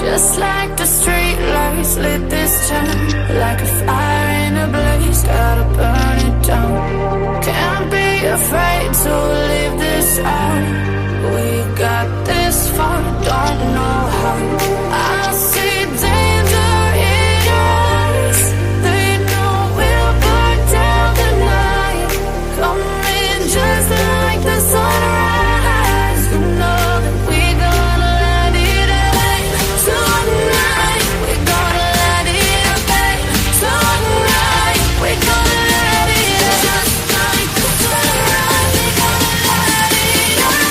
Just like the street lights lit this town, like a fire in a blaze, gotta burn it down. Can't be afraid to leave this out. We got this far, don't know how. I see danger in your eyes. They know we'll burn down the night. Coming just like the sunrise. You know that we gonna let it rain. Tonight, we gonna let it rain. Tonight, we gonna let it rain. Just like the sunrise, we gonna let it rain.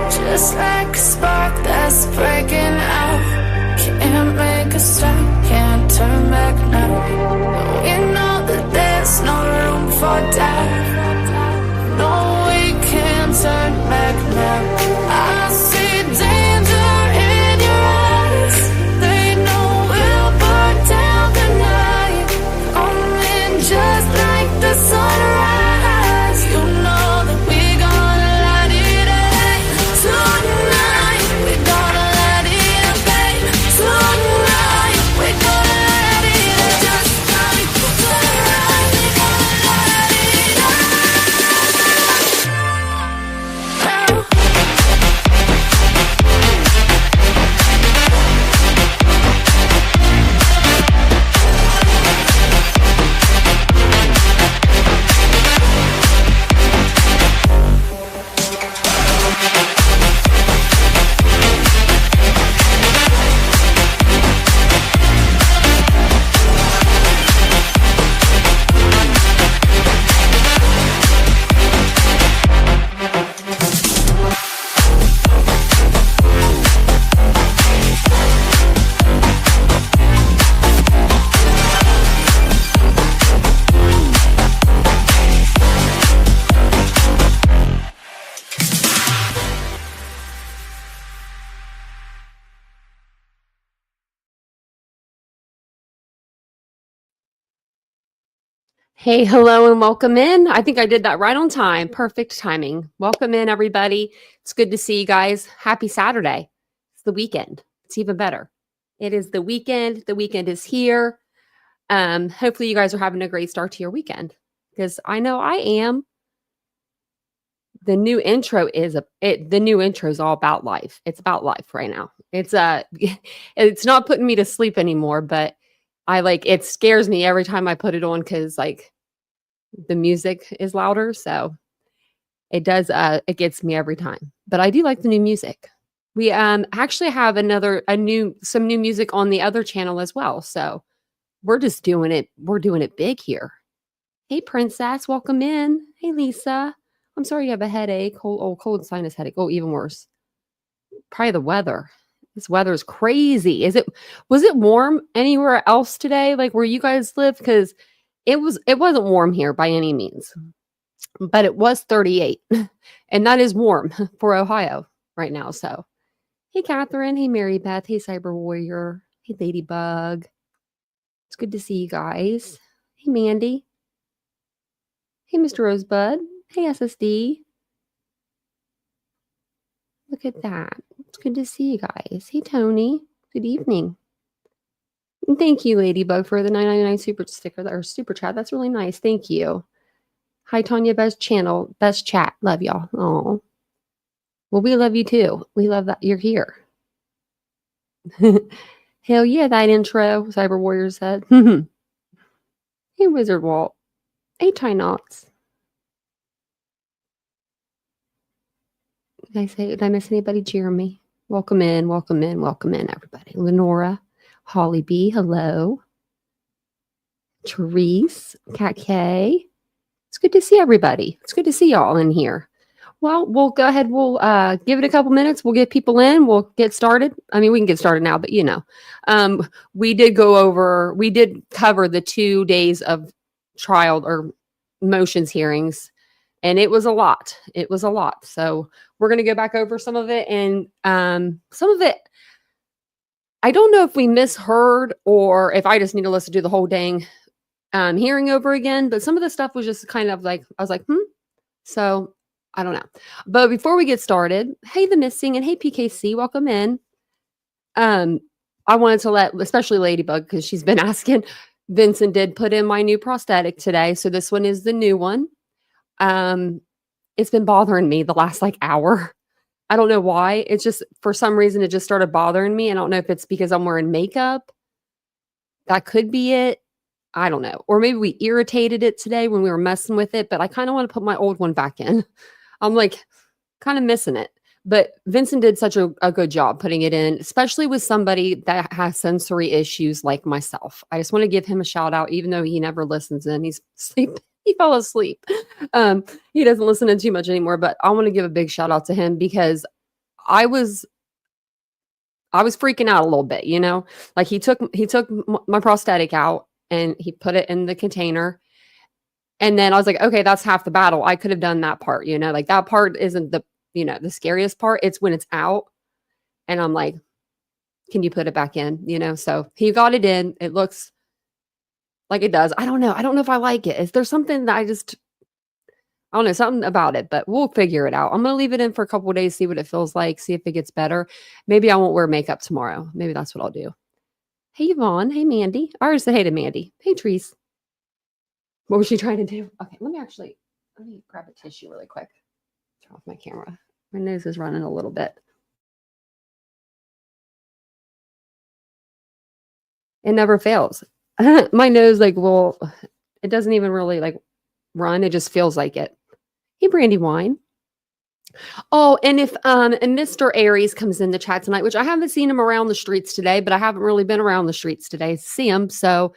Just like a spark that's breaking out. Can't make a stop, can't turn back now. We know that there's no room for doubt. No, we can't turn back now. I see danger in your eyes. They know we'll burn down the night. Coming just like the sunrise. You know that we gonna let it rain. Tonight, we gonna let it rain. Tonight, we gonna let it rain. Just like the sunrise, we gonna let it rain. Hey, hello, and welcome in. I think I did that right on time. Perfect timing. Welcome in, everybody. It's good to see you guys. Happy Saturday. It's the weekend. It's even better. It is the weekend. The weekend is here. Hopefully you guys are having a great start to your weekend, because I know I am. The new intro is all about life. It's about life right now. It's it's not putting me to sleep anymore, but it scares me every time I put it on, because the music is louder. So it does, it gets me every time, but I do like the new music. We actually have some new music on the other channel as well. So we're just doing it. We're doing it big here. Hey, Princess, welcome in. Hey, Lisa. I'm sorry you have a headache. Cold sinus headache. Oh, even worse. Probably the weather. This weather is crazy. Was it warm anywhere else today? Like where you guys live? Because it wasn't warm here by any means, but it was 38, and that is warm for Ohio right now. So, hey, Catherine. Hey, Mary Beth. Hey, Cyber Warrior. Hey, Ladybug. It's good to see you guys. Hey, Mandy. Hey, Mr. Rosebud. Hey, SSD. Look at that. It's good to see you guys. Hey, Tony. Good evening. And thank you, Ladybug, for the $9.99 super sticker or super chat. That's really nice. Thank you. Hi, Tanya. Best chat. Love y'all. Oh, well, we love you too. We love that you're here. Hell yeah, that intro. Cyber Warrior said. Hey, Wizard Walt. Hey, Ty Knots. Did I miss anybody? Jeremy. Welcome in, everybody. Lenora, Holly B, hello. Therese, Cat K. It's good to see everybody. It's good to see y'all in here. Well, we'll go ahead. We'll give it a couple minutes. We'll get people in. We'll get started. I mean, we can get started now, but we did cover the 2 days of trial or motions hearings, and it was a lot. It was a lot. So we're going to go back over some of it, and some of it, I don't know if we misheard or if I just need to listen to the whole dang hearing over again, but some of the stuff was just kind of like, I was like, So I don't know. But before we get started, hey, the missing, and hey, PKC, welcome in. I wanted to let, especially Ladybug, because she's been asking, Vincent did put in my new prosthetic today. So this one is the new one. It's been bothering me the last hour. I don't know why. It's just, for some reason, it just started bothering me. I don't know if it's because I'm wearing makeup. That could be it. I don't know. Or maybe we irritated it today when we were messing with it, but I kind of want to put my old one back in. I'm kind of missing it. But Vincent did such a good job putting it in, especially with somebody that has sensory issues like myself. I just want to give him a shout out, even though he never listens in. He's sleep. He fell asleep. He doesn't listen in too much anymore, but I want to give a big shout out to him because I was freaking out a little bit, he took my prosthetic out and he put it in the container. And then I was like, okay, that's half the battle. I could have done that part, that part isn't the scariest part. It's when it's out. And I'm like, can you put it back in? So he got it in. It looks like it does. I don't know. I don't know if I like it. Is there something that I don't know, something about it, but we'll figure it out. I'm going to leave it in for a couple of days, see what it feels like, see if it gets better. Maybe I won't wear makeup tomorrow. Maybe that's what I'll do. Hey, Yvonne. Hey, Mandy. I already said hey to Mandy. Hey, Trees. What was she trying to do? Okay, let me grab a tissue really quick. Turn off my camera. My nose is running a little bit. It never fails. My nose, it doesn't even really run. It just feels like it. Hey, Brandy Wine. Oh, and if and Mr. Aries comes in the chat tonight, which I haven't seen him around the streets today, but I haven't really been around the streets today to see him. So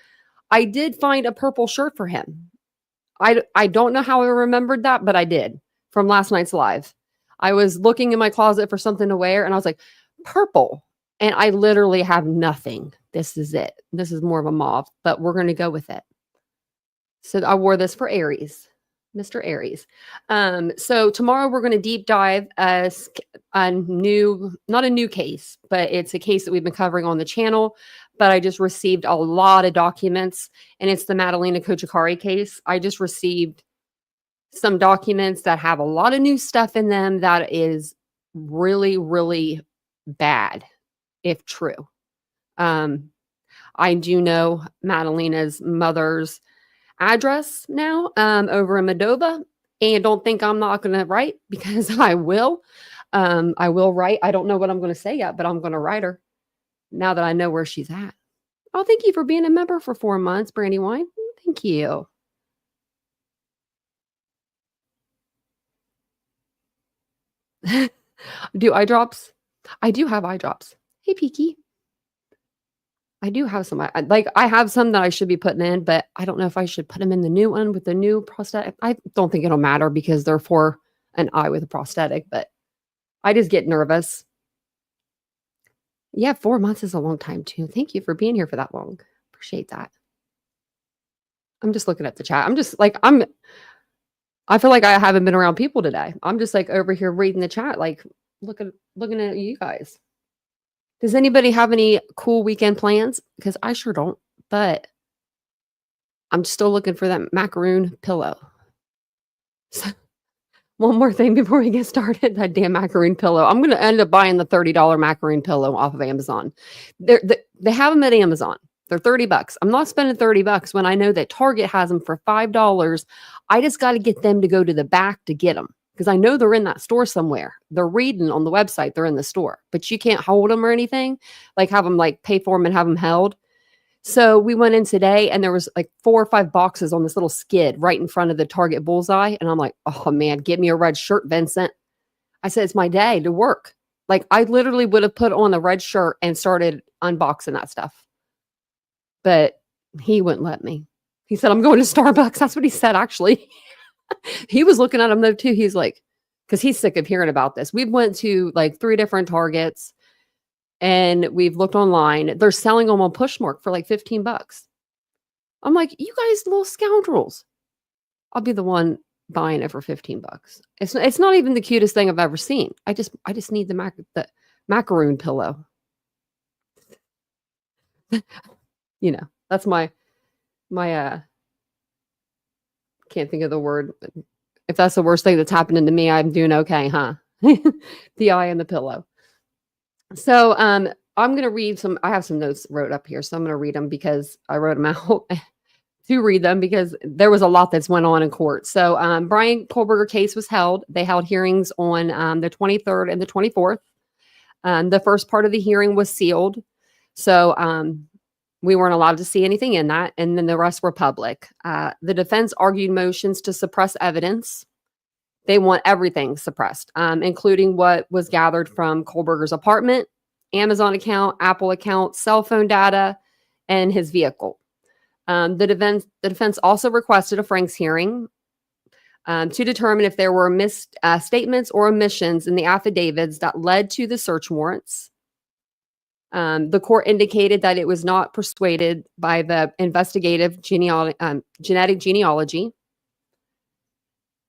I did find a purple shirt for him. I don't know how I remembered that, but I did from last night's live. I was looking in my closet for something to wear, and I was like, purple. And I literally have nothing. This is it. This is more of a mauve, but we're going to go with it. So I wore this for Aries, Mr. Aries. So tomorrow we're going to deep dive not a new case, but it's a case that we've been covering on the channel. But I just received a lot of documents, and it's the Madalena Kochikari case. I just received some documents that have a lot of new stuff in them that is really, really bad, if true. I do know Madalena's mother's address now over in Medova, and don't think I'm not going to write, because I will. I will write. I don't know what I'm going to say yet, but I'm going to write her now that I know where she's at. Oh, thank you for being a member for 4 months, Brandy Wine. Thank you. Do eye drops? I do have eye drops. Hey, Peaky. I do have some. I have some that I should be putting in, but I don't know if I should put them in the new one with the new prosthetic. I don't think it'll matter because they're for an eye with a prosthetic, but I just get nervous. Yeah, 4 months is a long time too. Thank you for being here for that long. Appreciate that. I'm just looking at the chat. I'm just I feel like I haven't been around people today. I'm just over here reading the chat, looking at you guys. Does anybody have any cool weekend plans? Because I sure don't, but I'm still looking for that macaroon pillow. So, one more thing before we get started, that damn macaroon pillow. I'm going to end up buying the $30 macaroon pillow off of Amazon. They have them at Amazon. They're $30. I'm not spending $30 when I know that Target has them for $5. I just got to get them to go to the back to get them, because I know they're in that store somewhere. They're reading on the website they're in the store, but you can't hold them or anything, have them pay for them and have them held. So we went in today and there was 4 or 5 boxes on this little skid right in front of the Target bullseye. And I'm like, oh man, get me a red shirt, Vincent. I said, it's my day to work. I literally would have put on a red shirt and started unboxing that stuff, but he wouldn't let me. He said, I'm going to Starbucks. That's what he said, actually. He was looking at him though too. He's like, because he's sick of hearing about this. We went to like 3 different Targets and we've looked online. They're selling them on Pushmark for like $15. I'm like, you guys little scoundrels. I'll be the one buying it for $15. It's not even the cutest thing I've ever seen. I just need the macaroon pillow. You know, that's my can't think of the word. If that's the worst thing that's happening to me, I'm doing okay, huh? The eye and the pillow. So I'm going to read some. I have some notes wrote up here, so I'm going to read them because I wrote them out to read them because there was a lot that's went on in court. So Brian Kohberger case was held. They held hearings on the 23rd and the 24th. The first part of the hearing was sealed. So we weren't allowed to see anything in that. And then the rest were public. The defense argued motions to suppress evidence. They want everything suppressed, including what was gathered from Kohberger's apartment, Amazon account, Apple account, cell phone data, and his vehicle. The defense also requested a Franks hearing to determine if there were misstatements or omissions in the affidavits that led to the search warrants. The court indicated that it was not persuaded by the investigative genetic genealogy.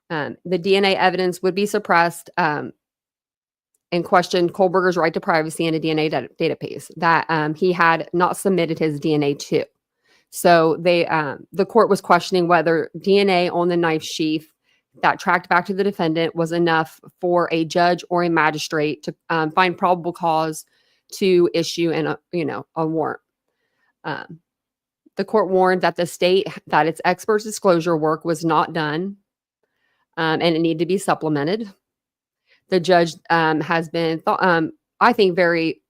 The DNA evidence would be suppressed and questioned Kohberger's right to privacy in a DNA database that he had not submitted his DNA to. So the court was questioning whether DNA on the knife sheath that tracked back to the defendant was enough for a judge or a magistrate to find probable cause to issue a warrant. The court warned that the state that its experts' disclosure work was not done, and it needed to be supplemented. The judge has been, I think, very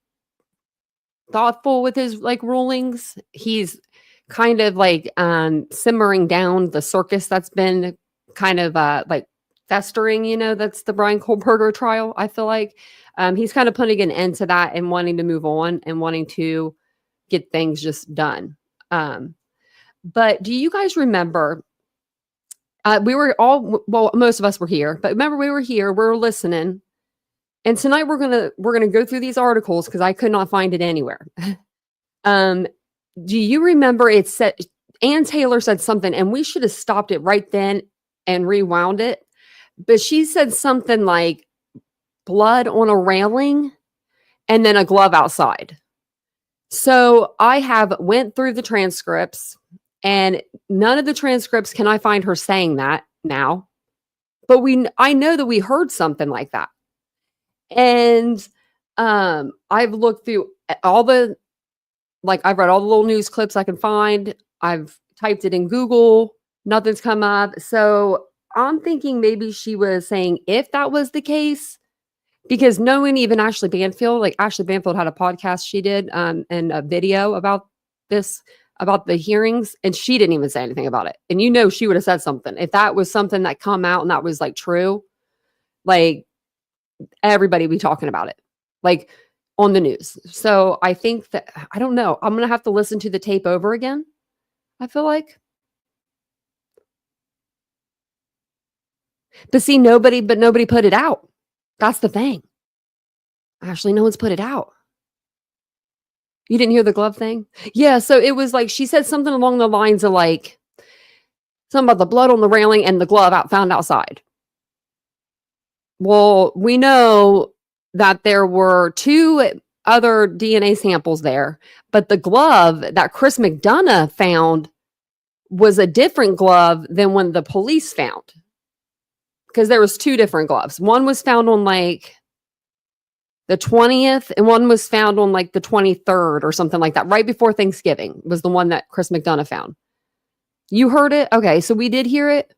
thoughtful with his rulings. He's kind of simmering down the circus that's been kind of festering. That's the Brian Kohberger trial. I feel like he's kind of putting an end to that and wanting to move on and wanting to get things just done. But do you guys remember? We were most of us were here, but remember we were here, we were listening. And tonight we're gonna go through these articles because I could not find it anywhere. Do you remember it said Ann Taylor said something, and we should have stopped it right then and rewound it. But she said something like blood on a railing and then a glove outside. So I went through the transcripts, and none of the transcripts can I find her saying that now. But I know that we heard something like that. And I've looked through all the, I've read all the little news clips I can find. I've typed it in Google. Nothing's come up. So I'm thinking maybe she was saying if that was the case, because knowing even Ashley Banfield, Ashley Banfield had a podcast she did and a video about this, about the hearings, and she didn't even say anything about it. And she would have said something. If that was something that come out and that was true, everybody be talking about it, on the news. So I think that, I don't know, I'm going to have to listen to the tape over again. I feel like. But see, nobody put it out. That's the thing. Actually, no one's put it out. You didn't hear the glove thing? Yeah, so it was she said something along the lines of something about the blood on the railing and the glove found outside. Well, we know that there were 2 other DNA samples there, but the glove that Chris McDonough found was a different glove than when the police found. Because there was 2 different gloves. One was found on the 20th, and one was found on the 23rd or something like that. Right before Thanksgiving was the one that Chris McDonough found. You heard it? Okay, so we did hear it.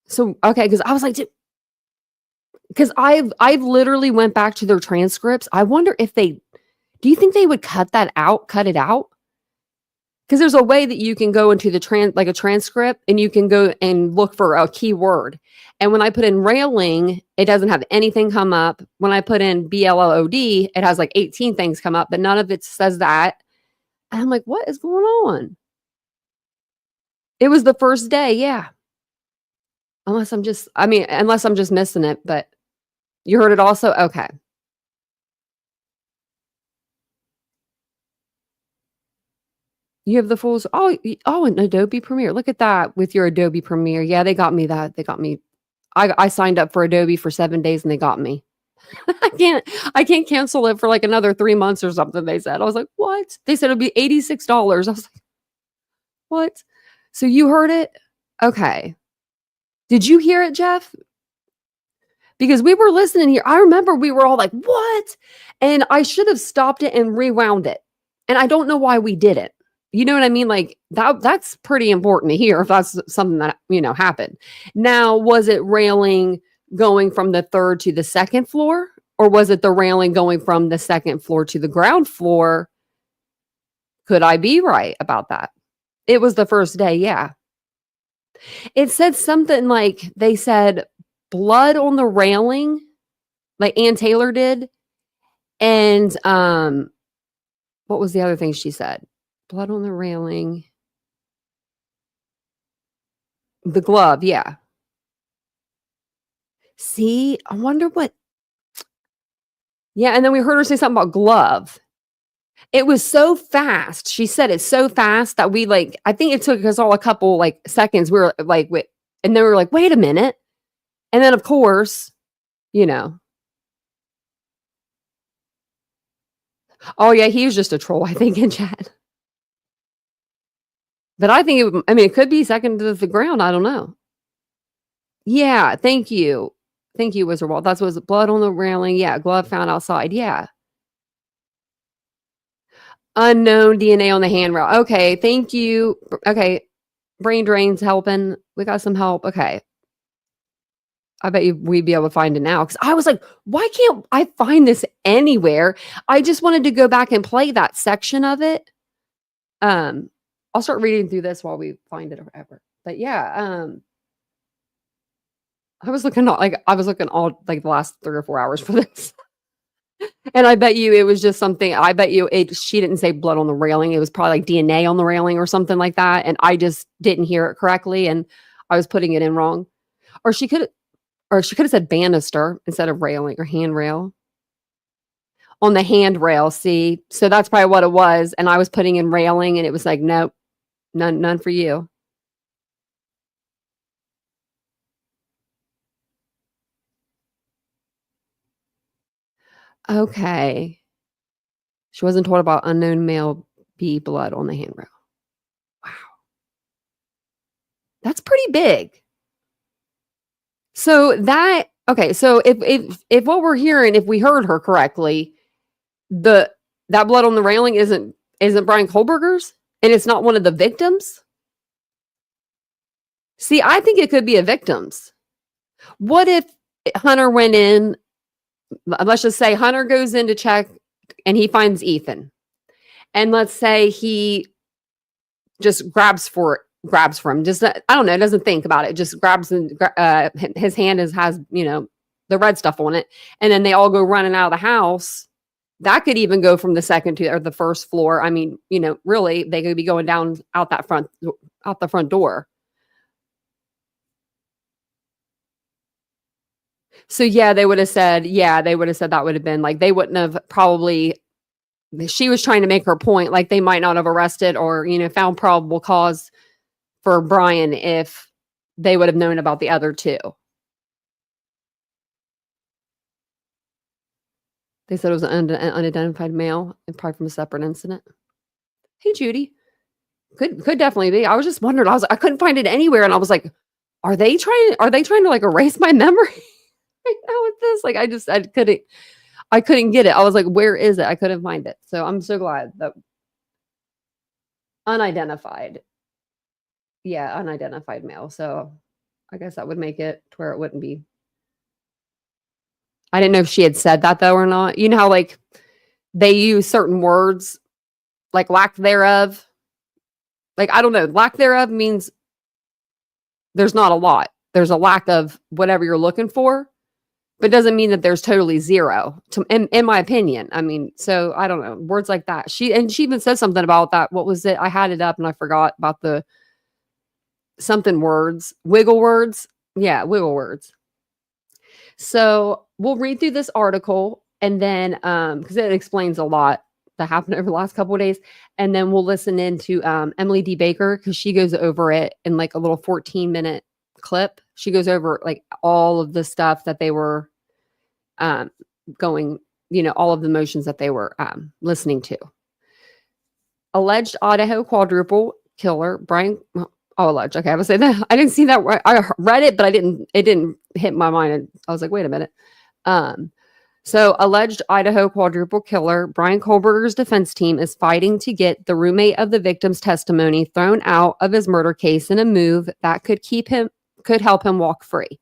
So, okay, because I was because I've literally went back to their transcripts. I wonder if do you think they would cut it out? Because there's a way that you can go into the a transcript, and you can go and look for a keyword. And when I put in railing, it doesn't have anything come up. When I put in BLOOD, it has 18 things come up, but none of it says that. And I'm what is going on? It was the first day, yeah. Unless I'm just missing it, but you heard it also? Okay. You have the full an Adobe Premiere. Look at that with your Adobe Premiere. Yeah, they got me that. They got me. I signed up for Adobe for 7 days and they got me. I can't cancel it for like another 3 months or something, they said. I was like, "What?" They said it'll be $86. I was like, "What?" So you heard it? Okay. Did you hear it, Jeff? Because we were listening here. I remember we were all like, "What?" And I should have stopped it and rewound it. And I don't know why we didn't. You know what I mean? Like that's pretty important to hear if that's something that, happened. Now, was it railing going from the third to the second floor? Or was it the railing going from the second floor to the ground floor? Could I be right about that? It was the first day, yeah. It said something like they said blood on the railing, like Ann Taylor did. And what was the other thing she said? Blood on the railing. The glove, yeah. See, I wonder what. Yeah, and then we heard her say something about glove. It was so fast. She said it so fast that we I think it took us all a couple seconds. We were like, wait, and then we were like, wait a minute. And then of course, oh yeah, he was just a troll, I think, in chat. But I think it could be second to the ground. I don't know. Yeah, thank you. Thank you, Wizard Walt. That was blood on the railing. Yeah, glove found outside. Yeah. Unknown DNA on the handrail. Okay, thank you. Okay, brain drain's helping. We got some help. Okay. I bet we'd be able to find it now. Because I was like, why can't I find this anywhere? I just wanted to go back and play that section of it. I'll start reading through this while we find it or whatever. But yeah, I was looking all the last 3 or 4 hours for this. And I bet you it was just something. I bet you she didn't say blood on the railing. It was probably like DNA on the railing or something like that. And I just didn't hear it correctly, and I was putting it in wrong. Or she could have said banister instead of railing or handrail. On the handrail, see? So that's probably what it was. And I was putting in railing, and it was like, nope, none for you. Okay. She wasn't told about unknown male B blood on the handrail. Wow. That's pretty big. So so if what we're hearing, if we heard her correctly, that blood on the railing isn't Brian Kohberger's, and it's not one of the victims. See, I think it could be a victim's. What if Hunter went in? Let's just say Hunter goes in to check and he finds Ethan. And let's say he just grabs for him. Just, I don't know, doesn't think about it. Just grabs and his hand has, the red stuff on it. And then they all go running out of the house. That could even go from the second to or the first floor. I mean, really, they could be going down out the front door. So yeah, they would have said that would have been they wouldn't have probably, she was trying to make her point, they might not have arrested or, found probable cause for Brian if they would have known about the other two. They said it was an unidentified male and probably from a separate incident. Hey, Judy. Could definitely be. I was just wondering. I couldn't find it anywhere. And I was like, are they trying to erase my memory right now with this? I couldn't get it. I was like, where is it? I couldn't find it. So I'm so glad that unidentified. Yeah, unidentified male. So I guess that would make it to where it wouldn't be. I didn't know if she had said that though or not. You know how they use certain words like lack thereof. I don't know. Lack thereof means there's not a lot. There's a lack of whatever you're looking for, but it doesn't mean that there's totally zero, in my opinion. I mean, so I don't know. Words like that. She even said something about that. What was it? I had it up and I forgot about something words, wiggle words. Yeah, wiggle words. So we'll read through this article and then because it explains a lot that happened over the last couple of days. And then we'll listen into Emily D. Baker because she goes over it in like a little 14-minute clip. She goes over like all of the stuff that they were going, all of the motions that they were listening to. Alleged Idaho quadruple killer Brian. Oh, alleged. Okay, I would say that I didn't see that. I read it, but it didn't hit my mind. I was like, wait a minute. So alleged Idaho quadruple killer Brian Kohberger's defense team is fighting to get the roommate of the victim's testimony thrown out of his murder case in a move that could help him walk free.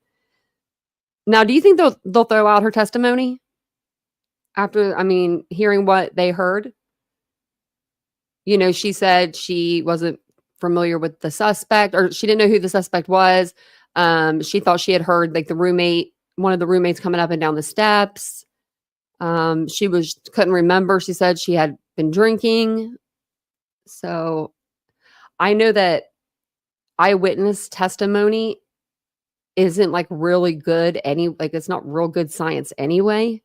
Now, do you think they'll throw out her testimony after, hearing what they heard? She said she wasn't familiar with the suspect, or she didn't know who the suspect was. She thought she had heard like one of the roommates coming up and down the steps. She couldn't remember. She said she had been drinking. So I know that eyewitness testimony isn't like really good. It's not real good science anyway.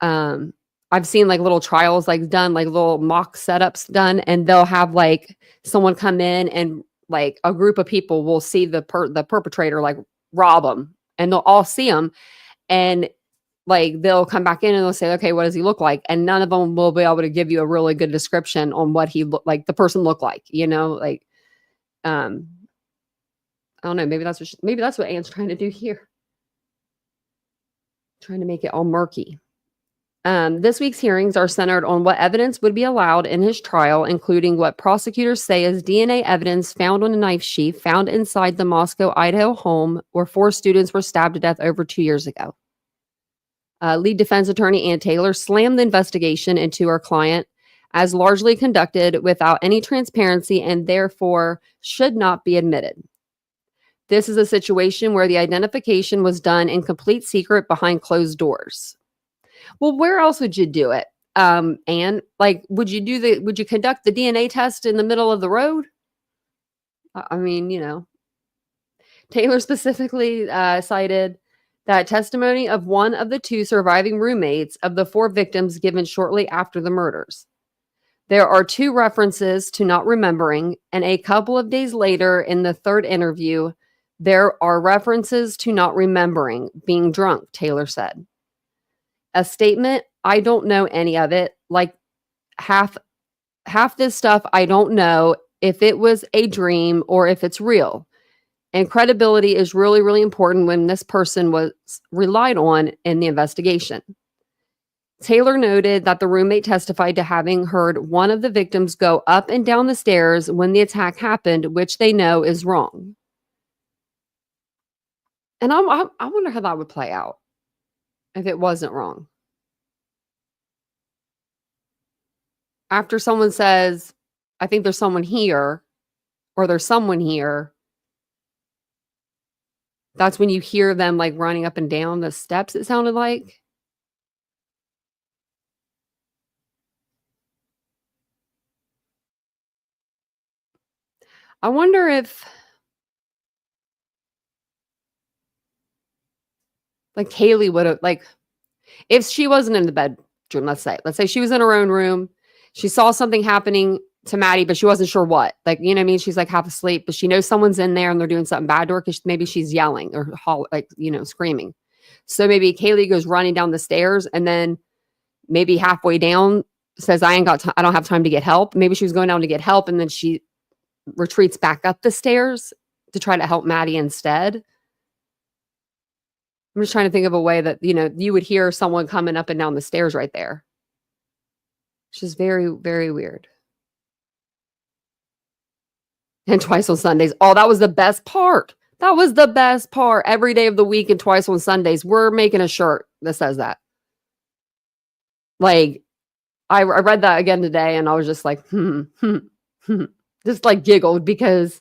I've seen like little trials like done, like little mock setups done, and they'll have like someone come in and like a group of people will see the perpetrator like rob them, and they'll all see him, and like they'll come back in and they'll say, okay, what does he look like? And none of them will be able to give you a really good description on what he looked like, the person looked like, like I don't know, maybe that's what Anne's trying to do here, trying to make it all murky. This week's hearings are centered on what evidence would be allowed in his trial, including what prosecutors say is DNA evidence found on a knife sheath found inside the Moscow, Idaho home where 4 students were stabbed to death over 2 years ago. Lead defense attorney Ann Taylor slammed the investigation into her client as largely conducted without any transparency and therefore should not be admitted. This is a situation where the identification was done in complete secret behind closed doors. Well, where else would you do it? Anne, like, would you conduct the DNA test in the middle of the road? Taylor specifically cited that testimony of one of the 2 surviving roommates of the 4 victims given shortly after the murders. There are 2 references to not remembering, and a couple of days later in the 3rd interview, there are references to not remembering being drunk, Taylor said. A statement, I don't know any of it, like half this stuff, I don't know if it was a dream or if it's real. And credibility is really, really important when this person was relied on in the investigation. Taylor noted that the roommate testified to having heard one of the victims go up and down the stairs when the attack happened, which they know is wrong. And I wonder how that would play out if it wasn't wrong. After someone says, I think there's someone here, or there's someone here, that's when you hear them like running up and down the steps, it sounded like. I wonder if like Kaylee would have, like, if she wasn't in the bedroom, let's say she was in her own room, she saw something happening to Maddie, but she wasn't sure what, like, you know what I mean? She's like half asleep, but she knows someone's in there and they're doing something bad to her because maybe she's yelling or screaming. So maybe Kaylee goes running down the stairs and then maybe halfway down says, I don't have time to get help. Maybe she was going down to get help and then she retreats back up the stairs to try to help Maddie instead. I'm just trying to think of a way that, you would hear someone coming up and down the stairs right there. Which is very, very weird. And twice on Sundays. Oh, that was the best part. That was the best part. Every day of the week and twice on Sundays. We're making a shirt that says that. Like, I read that again today and I was just like, just like giggled because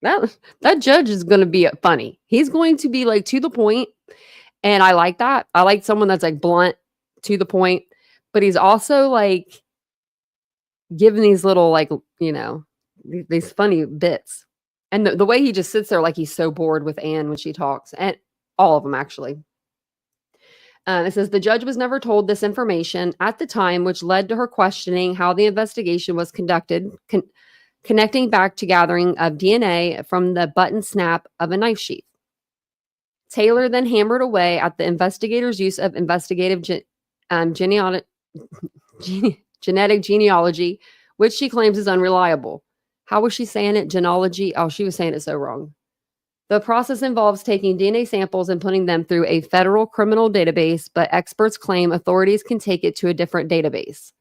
that judge is going to be funny. He's going to be like to the point, and I like that. I like someone that's like blunt, to the point, but he's also like giving these little like these funny bits. And the way he just sits there like he's so bored with Anne when she talks, and all of them actually. It says the judge was never told this information at the time, which led to her questioning how the investigation was conducted, connecting back to gathering of DNA from the button snap of a knife sheath. Taylor then hammered away at the investigator's use of investigative genetic genealogy, which she claims is unreliable. How was she saying it? Genealogy? Oh, she was saying it so wrong. The process involves taking DNA samples and putting them through a federal criminal database, but experts claim authorities can take it to a different database.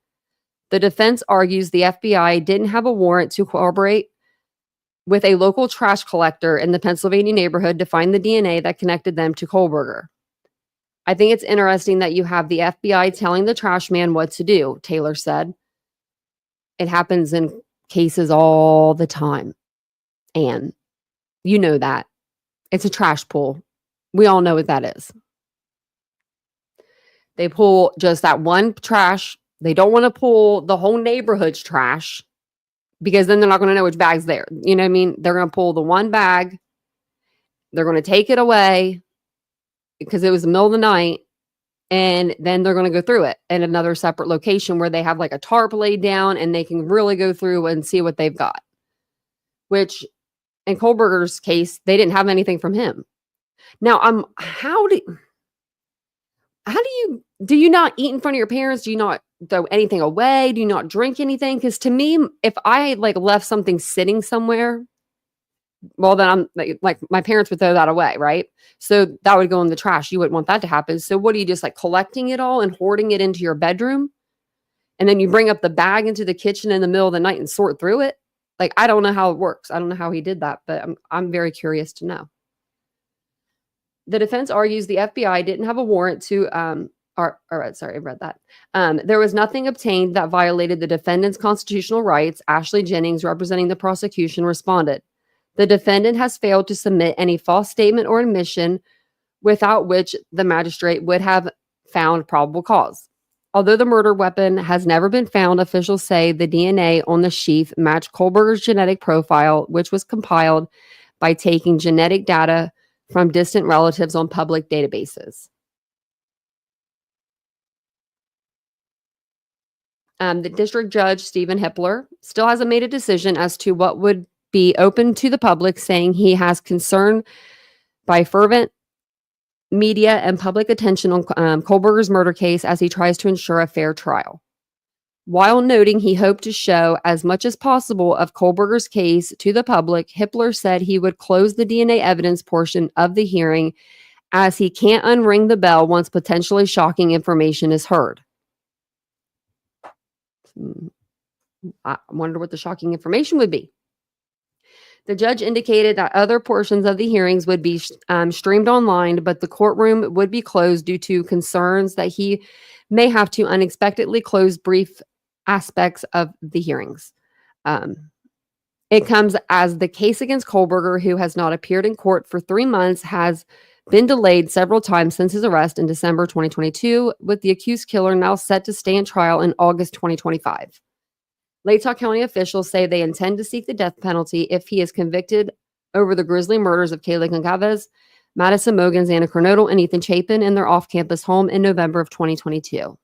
The defense argues the FBI didn't have a warrant to cooperate with a local trash collector in the Pennsylvania neighborhood to find the DNA that connected them to Kohberger. I think it's interesting that you have the FBI telling the trash man what to do, Taylor said. It happens in cases all the time. And you know that. It's a trash pull. We all know what that is. They pull just that one trash. They don't want to pull the whole neighborhood's trash because then they're not going to know which bag's there. You know what I mean? They're going to pull the one bag. They're going to take it away because it was the middle of the night. And then they're going to go through it in another separate location where they have like a tarp laid down and they can really go through and see what they've got. Which in Kohberger's case, they didn't have anything from him. Now, how do you not eat in front of your parents? Do you not throw anything away? Do you not drink anything? Because to me, if I like left something sitting somewhere, well, then I'm like my parents would throw that away, right? So that would go in the trash. You wouldn't want that to happen. So what are you just like collecting it all and hoarding it into your bedroom? And then you bring up the bag into the kitchen in the middle of the night and sort through it? Like, I don't know how it works. I don't know how he did that, but I'm very curious to know. The defense argues the FBI didn't have a warrant to, sorry, I read that. There was nothing obtained that violated the defendant's constitutional rights. Ashley Jennings, representing the prosecution, responded. The defendant has failed to submit any false statement or admission without which the magistrate would have found probable cause. Although the murder weapon has never been found, officials say the DNA on the sheath matched Kohberger's genetic profile, which was compiled by taking genetic data from distant relatives on public databases. The district judge, Stephen Hippler, still hasn't made a decision as to what would be open to the public, saying he has concern by fervent media and public attention on Kohberger's murder case as he tries to ensure a fair trial. While noting he hoped to show as much as possible of Kohberger's case to the public, Hippler said he would close the DNA evidence portion of the hearing as he can't unring the bell once potentially shocking information is heard. I wonder what the shocking information would be. The judge indicated that other portions of the hearings would be streamed online, but the courtroom would be closed due to concerns that he may have to unexpectedly close brief aspects of the hearings. It comes as the case against Kohberger, who has not appeared in court for 3 months, has been delayed several times since his arrest in December 2022, with the accused killer now set to stand trial in August 2025. Latah County officials say they intend to seek the death penalty if he is convicted over the grisly murders of Kayla Goncalves, Madison Mogen, Xana Kernodle, and Ethan Chapin in their off-campus home in November of 2022.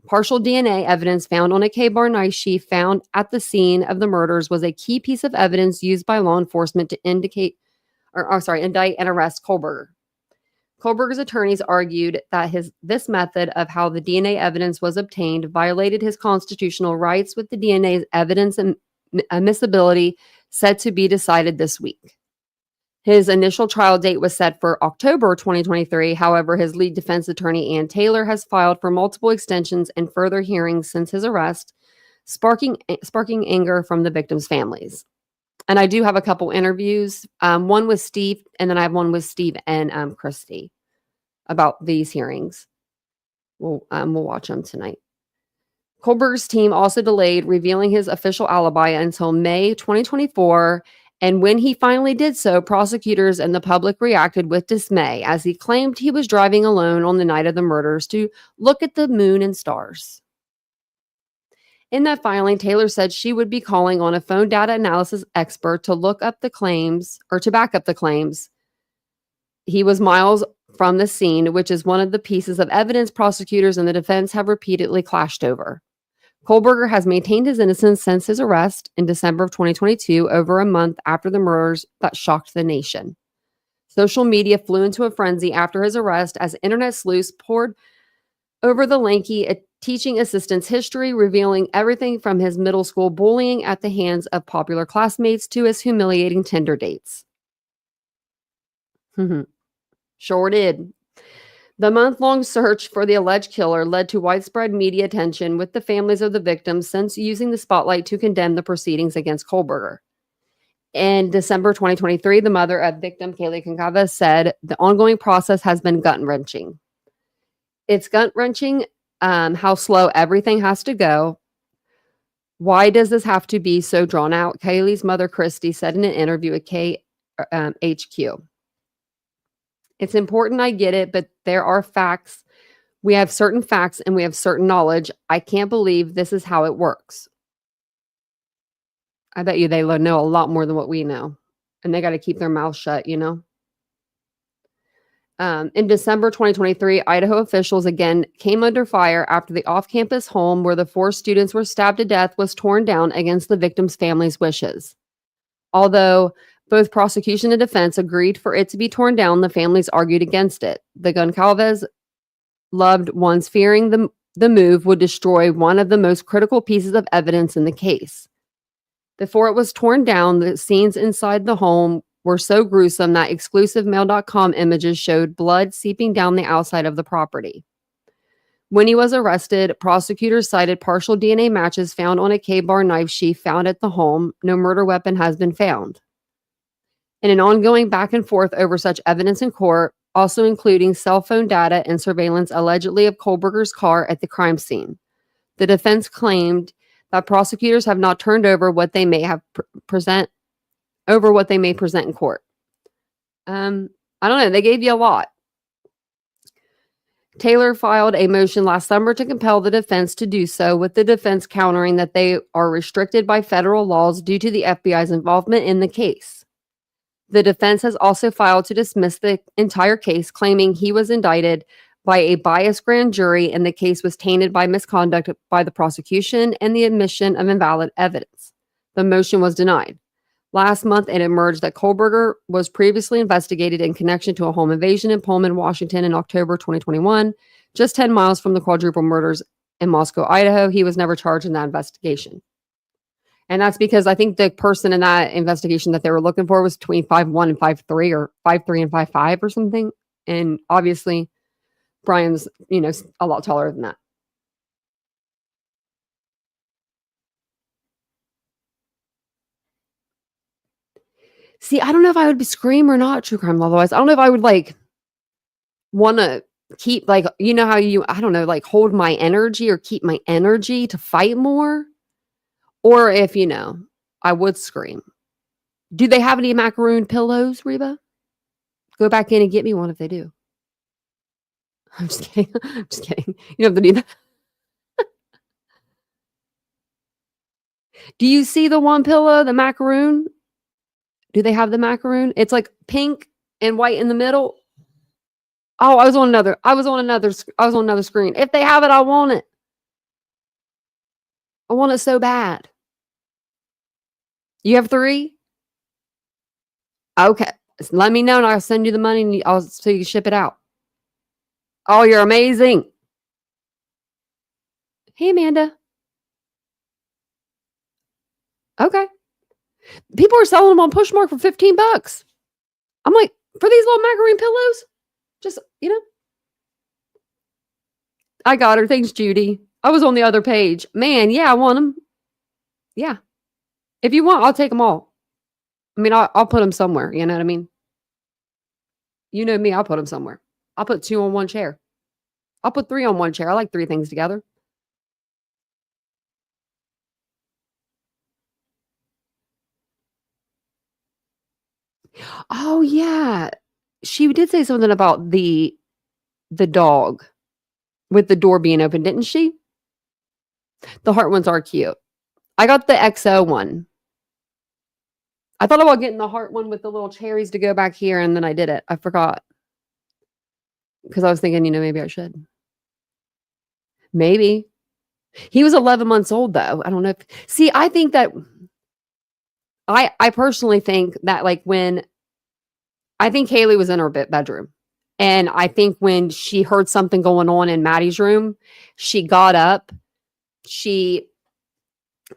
Partial DNA evidence found on a K-bar knife sheath found at the scene of the murders was a key piece of evidence used by law enforcement to indict and arrest Kohberger. Kohberger's attorneys argued that this method of how the DNA evidence was obtained violated his constitutional rights, with the DNA evidence and admissibility set to be decided this week. His initial trial date was set for October 2023. However, his lead defense attorney, Ann Taylor, has filed for multiple extensions and further hearings since his arrest, sparking anger from the victims' families. And I do have a couple interviews, one with Steve, and then I have one with Steve and Christy about these hearings. We'll watch them tonight. Kohberger's team also delayed revealing his official alibi until May 2024, and when he finally did so, prosecutors and the public reacted with dismay as he claimed he was driving alone on the night of the murders to look at the moon and stars. In that filing, Taylor said she would be calling on a phone data analysis expert to look up the claims or to back up the claims. He was miles from the scene, which is one of the pieces of evidence prosecutors and the defense have repeatedly clashed over. Kohberger has maintained his innocence since his arrest in December of 2022, over a month after the murders that shocked the nation. Social media flew into a frenzy after his arrest as internet sleuths poured over the lanky teaching assistant's history, revealing everything from his middle school bullying at the hands of popular classmates to his humiliating Tinder dates. Sure did. The month-long search for the alleged killer led to widespread media attention, with the families of the victims since using the spotlight to condemn the proceedings against Kohberger. In December 2023, the mother of victim Kaylee Concava said the ongoing process has been gut-wrenching. It's gut-wrenching how slow everything has to go. Why does this have to be so drawn out? Kaylee's mother, Christy, said in an interview with KHQ. It's important, I get it, but there are facts. We have certain facts and we have certain knowledge. I can't believe this is how it works. I bet you they know a lot more than what we know. And they got to keep their mouth shut, you know? In December 2023, Idaho officials again came under fire after the off-campus home where the 4 students were stabbed to death was torn down against the victims' families' wishes. Although both prosecution and defense agreed for it to be torn down, the families argued against it. The Goncalves loved ones fearing the move would destroy one of the most critical pieces of evidence in the case. Before it was torn down, the scenes inside the home were so gruesome that exclusivemail.com images showed blood seeping down the outside of the property. When he was arrested, prosecutors cited partial DNA matches found on a K-bar knife sheath found at the home. No murder weapon has been found. In an ongoing back and forth over such evidence in court, also including cell phone data and surveillance allegedly of Kohberger's car at the crime scene, the defense claimed that prosecutors have not turned over what they may have present in court. I don't know. They gave you a lot. Taylor filed a motion last summer to compel the defense to do so, with the defense countering that they are restricted by federal laws due to the FBI's involvement in the case. The defense has also filed to dismiss the entire case, claiming he was indicted by a biased grand jury and the case was tainted by misconduct by the prosecution and the admission of invalid evidence. The motion was denied. Last month, it emerged that Kohberger was previously investigated in connection to a home invasion in Pullman, Washington in October 2021, just 10 miles from the quadruple murders in Moscow, Idaho. He was never charged in that investigation. And that's because I think the person in that investigation that they were looking for was between 5'1" and 5'3", or 5'3" and 5'5", or something. And obviously, Brian's, a lot taller than that. See, I don't know if I would be Scream or not true crime otherwise. I don't know if I would want to keep how I don't know, hold my energy or keep my energy to fight more. Or if, I would Scream. Do they have any macaroon pillows, Reba? Go back in and get me one if they do. I'm just kidding. I'm just kidding. You don't have to do that. Do you see the one pillow, the macaroon? Do they have the macaroon? It's like pink and white in the middle. Oh, I was on another screen. If they have it, I want it. I want it so bad. You have 3? Okay. Let me know and I'll send you the money so you can ship it out. Oh, you're amazing. Hey, Amanda. Okay. People are selling them on Pushmark for $15. I'm like, for these little macaroon pillows? Just, I got her. Thanks, Judy. I was on the other page. Man, yeah, I want them. Yeah. If you want, I'll take them all. I mean, I'll put them somewhere. You know what I mean? You know me, I'll put them somewhere. I'll put 2 on one chair. I'll put 3 on one chair. I like 3 things together. Oh, yeah. She did say something about the dog with the door being open, didn't she? The heart ones are cute. I got the XO one. I thought about getting the heart one with the little cherries to go back here, and then I did it. I forgot. Because I was thinking, maybe I should. Maybe. He was 11 months old, though. I don't know. See, I think that I personally think that I think Kaylee was in her bedroom. And I think when she heard something going on in Maddie's room, she got up, she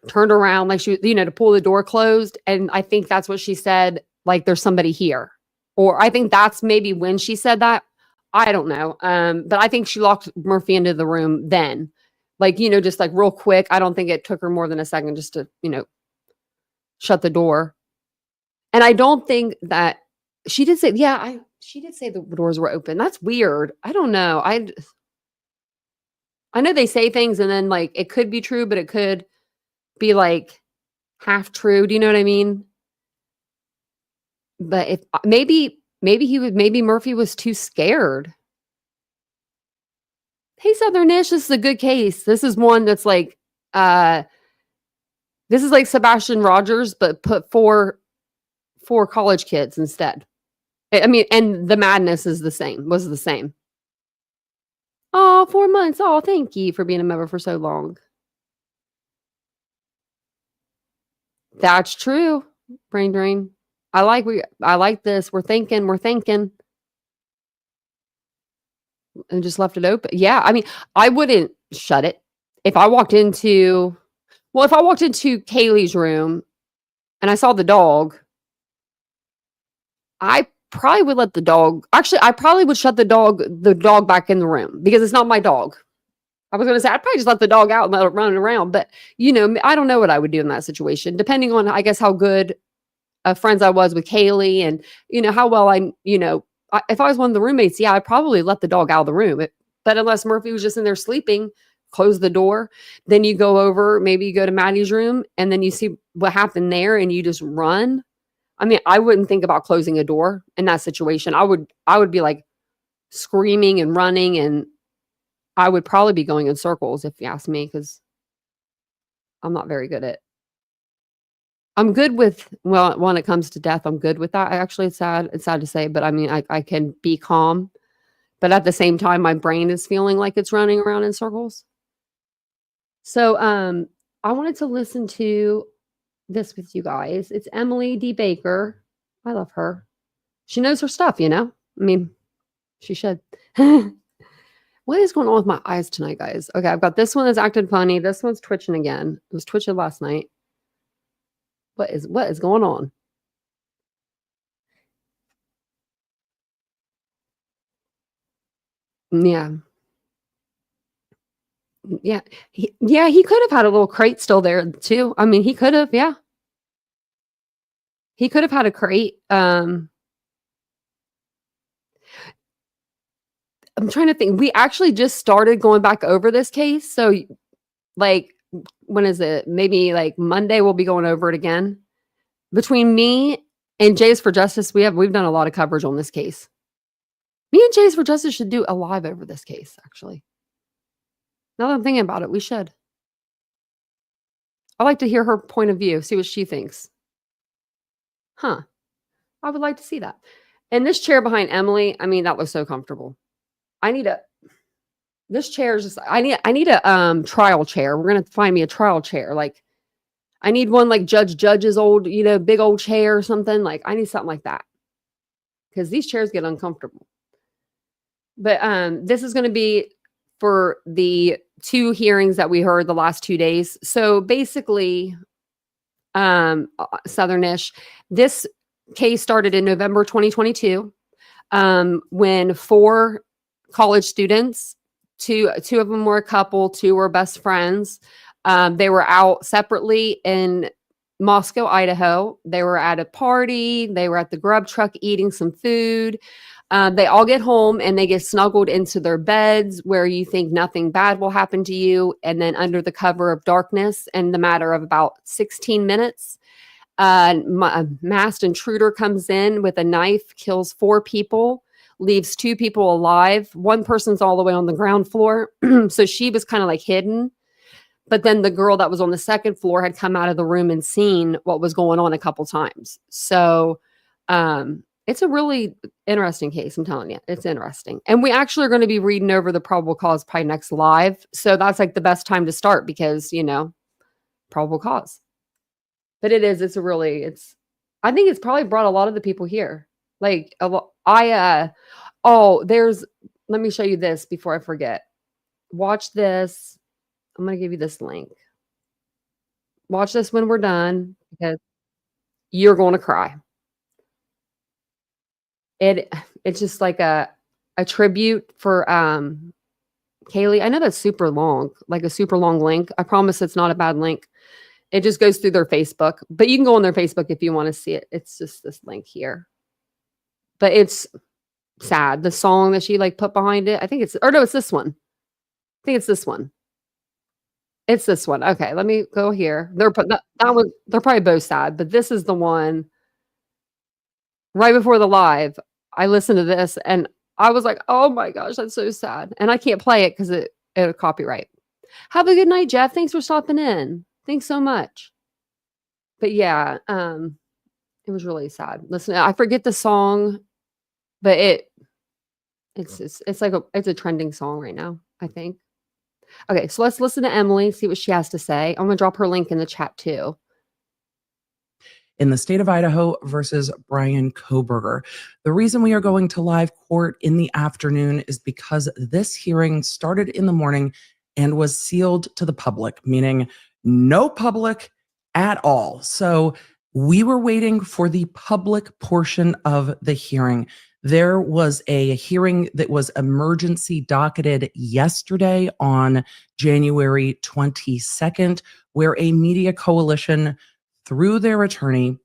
turned around like she, to pull the door closed. And I think that's what she said, like, there's somebody here. Or I think that's maybe when she said that. I don't know. But I think she locked Murphy into the room then. Just like real quick. I don't think it took her more than a second just to, shut the door. And I don't think that she did say, she did say the doors were open. That's weird. I don't know. I know they say things and then it could be true, but it could be half true. Do you know what I mean? But if maybe Murphy was too scared. Hey, Southernish, this is a good case. This is one that's this is like Sebastian Rogers, but put four college kids instead. I mean, and the madness was the same. Oh, 4 months. Oh, thank you for being a member for so long. That's true. Brain drain. I like this. We're thinking. And just left it open. Yeah. I mean, I wouldn't shut it. If I walked into Kaylee's room and I saw the dog, I probably would let the dog. Actually, I probably would shut the dog back in the room because it's not my dog. I was going to say, I'd probably just let the dog out and let it run around. But, I don't know what I would do in that situation, depending on, I guess, how good of friends I was with Kaylee and, how well if I was one of the roommates, I'd probably let the dog out of the room. But unless Murphy was just in there sleeping, close the door. Then you go over, maybe you go to Maddie's room and then you see what happened there and you just run. I mean, I wouldn't think about closing a door in that situation. I would be screaming and running, and I would probably be going in circles if you ask me, because I'm not very good at. I'm good with, when it comes to death, I'm good with that. Actually, it's sad to say, but I mean, I can be calm, but at the same time, my brain is feeling like it's running around in circles. So, I wanted to listen to this with you guys. It's Emily D. Baker. I love her. She knows her stuff, I mean, she should. What is going on with my eyes tonight, guys? Okay, I've got this one that's acting funny. This one's twitching again. It was twitching last night. What is going on? Yeah. Yeah. He could have had a little crate still there too. I mean, he could have, yeah. He could have had a crate. I'm trying to think. We actually just started going back over this case. So when is it? Maybe Monday we'll be going over it again. Between me and Jays for Justice, we've done a lot of coverage on this case. Me and Jays for Justice should do a live over this case, actually. Now that I'm thinking about it, we should. I like to hear her point of view, see what she thinks. Huh. I would like to see that. And this chair behind Emily, I mean, that was so comfortable. This chair is just, I need a trial chair. We're going to find me a trial chair. I need one like Judge's old, big old chair or something. I need something like that. Because these chairs get uncomfortable. But this is going to be for the 2 hearings that we heard the last 2 days. So basically, Southernish, this case started in November 2022 when 4 college students, two of them were a couple, 2 were best friends. They were out separately in Moscow, Idaho. They were at a party. They were at the grub truck eating some food. They all get home and they get snuggled into their beds where you think nothing bad will happen to you. And then under the cover of darkness, in the matter of about 16 minutes, a masked intruder comes in with a knife, kills 4 people, leaves 2 people alive. One person's all the way on the ground floor. So she was kind of hidden. But then the girl that was on the second floor had come out of the room and seen what was going on a couple times. So it's a really interesting case. I'm telling you, it's interesting. And we actually are going to be reading over the probable cause probably next live. So that's like the best time to start because, you know, probable cause. But I think it's probably brought a lot of the people here. Like let me show you this before I forget. Watch this. I'm going to give you this link. Watch this when we're done because you're going to cry. It's just like a tribute for Kaylee. I know that's super long, like a super long link. I promise it's not a bad link. It just goes through their Facebook, but you can go on their Facebook if you want to see it. It's just this link here. But it's sad. The song that she like put behind it, it's this one. I think it's this one. It's this one. Okay, let me go here. They're probably both sad, but this is the one right before the live. I listened to this and I was like, oh my gosh, that's so sad. And I can't play it because it'll copyright. Have a good night, Jeff. Thanks for stopping in. Thanks so much. But yeah, it was really sad. Listen, I forget the song, but it's a trending song right now, I think. Okay, so let's listen to Emily, see what she has to say. I'm going to drop her link in the chat too. In the state of Idaho versus Brian Kohberger. The reason we are going to live court in the afternoon is because this hearing started in the morning and was sealed to the public, meaning no public at all. So we were waiting for the public portion of the hearing. There was a hearing that was emergency docketed yesterday on January 22nd, where a media coalition through their attorney,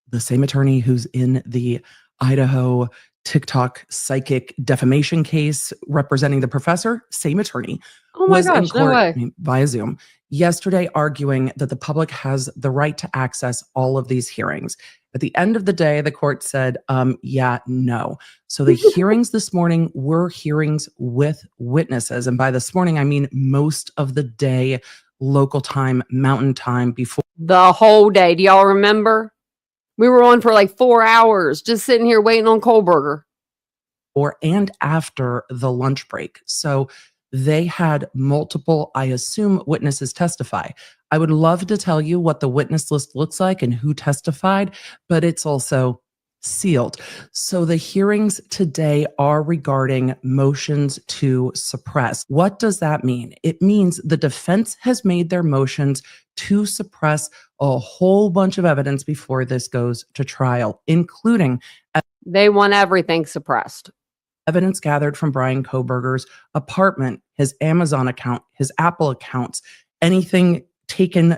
the same attorney who's in the Idaho TikTok psychic defamation case representing the professor, same attorney, was in court via Zoom yesterday arguing that the public has the right to access all of these hearings. At the end of the day, the court said, no. So the hearings this morning were hearings with witnesses. And by this morning, I mean most of the day, local time, mountain time, before the whole day. Do y'all remember? We were on for like 4 hours just sitting here waiting on Kohberger. Or and after the lunch break. So they had multiple, I assume, witnesses testify. I would love to tell you what the witness list looks like and who testified, but it's also sealed. So the hearings today are regarding motions to suppress. What does that mean? It means the defense has made their motions to suppress a whole bunch of evidence before this goes to trial, including they want everything suppressed. Evidence gathered from Brian Kohberger's apartment, his Amazon account, his Apple accounts, anything taken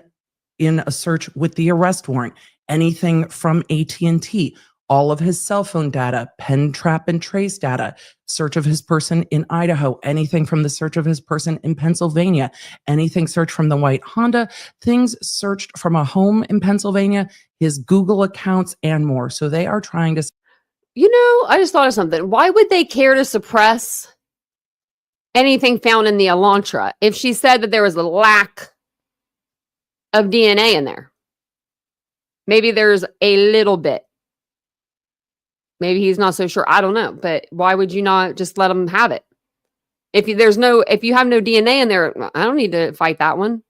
in a search with the arrest warrant, anything from AT&T, all of his cell phone data, pen trap and trace data, search of his person in Idaho, anything from the search of his person in Pennsylvania, anything searched from the white Honda, things searched from a home in Pennsylvania, his Google accounts, and more. So they are trying to... You know, I just thought of something. Why would they care to suppress anything found in the Elantra if she said that there was a lack of DNA in there? Maybe there's a little bit. Maybe he's not so sure. I don't know. But why would you not just let him have it? If you have no DNA in there, I don't need to fight that one.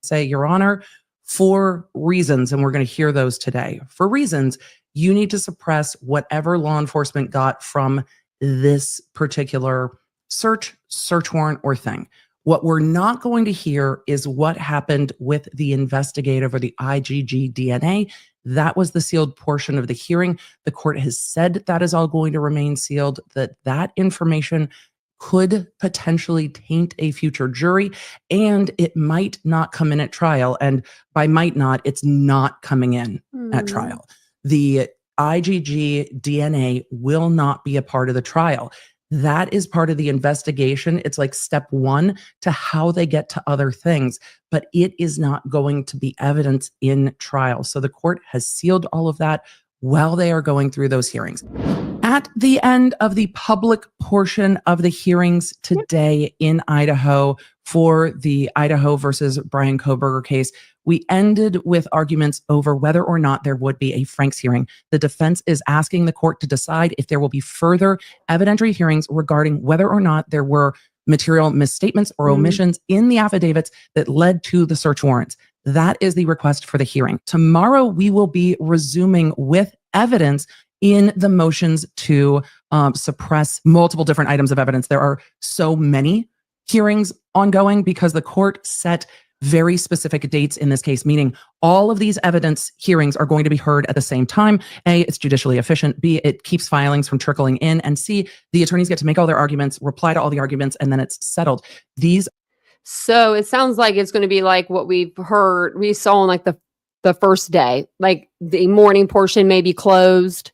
Say, Your Honor, for reasons, and we're going to hear those today, for reasons, you need to suppress whatever law enforcement got from this particular search warrant, or thing. What we're not going to hear is what happened with the investigative or the IgG DNA. That was the sealed portion of the hearing. The court has said that is all going to remain sealed, that information could potentially taint a future jury, and it might not come in at trial. And by might not, it's not coming in at trial. The IgG DNA will not be a part of the trial. That is part of the investigation. It's like step one to how they get to other things, but it is not going to be evidence in trial. So the court has sealed all of that while they are going through those hearings. At the end of the public portion of the hearings today in Idaho for the Idaho versus Brian Kohberger case, we ended with arguments over whether or not there would be a Franks hearing. The defense is asking the court to decide if there will be further evidentiary hearings regarding whether or not there were material misstatements or omissions in the affidavits that led to the search warrants. That is the request for the hearing. Tomorrow, we will be resuming with evidence in the motions to suppress multiple different items of evidence. There are so many hearings ongoing because the court set very specific dates in this case, meaning all of these evidence hearings are going to be heard at the same time. A, it's judicially efficient. B, it keeps filings from trickling in. And C, the attorneys get to make all their arguments, reply to all the arguments, and then it's settled. So it sounds like it's going to be like what we saw on like the first day, like the morning portion may be closed,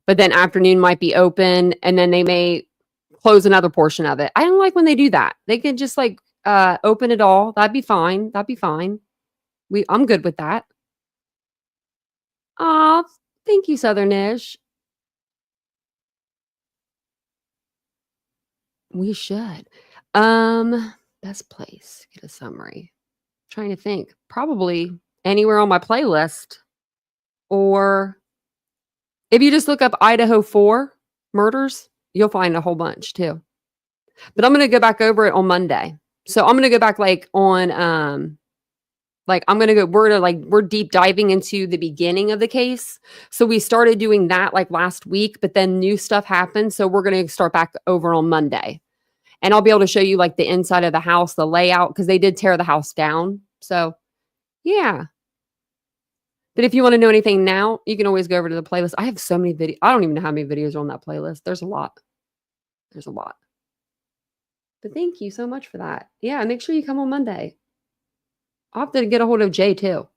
but then afternoon might be open, and then they may close another portion of it. I don't like when they do that. They can just like open it all. That'd be fine. I'm good with that. Oh, thank you, Southernish. We should. Best place. Get a summary. Trying to think. Probably anywhere on my playlist. Or if you just look up Idaho 4 murders, you'll find a whole bunch too. But I'm going to go back over it on Monday. So I'm going to go back like on, we're deep diving into the beginning of the case. So we started doing that like last week, but then new stuff happened. So we're going to start back over on Monday. And I'll be able to show you like the inside of the house, the layout, because they did tear the house down. So yeah. But if you want to know anything now, you can always go over to the playlist. I have so many videos. I don't even know how many videos are on that playlist. There's a lot. But thank you so much for that. Yeah, make sure you come on Monday. I'll have to get a hold of Jay too.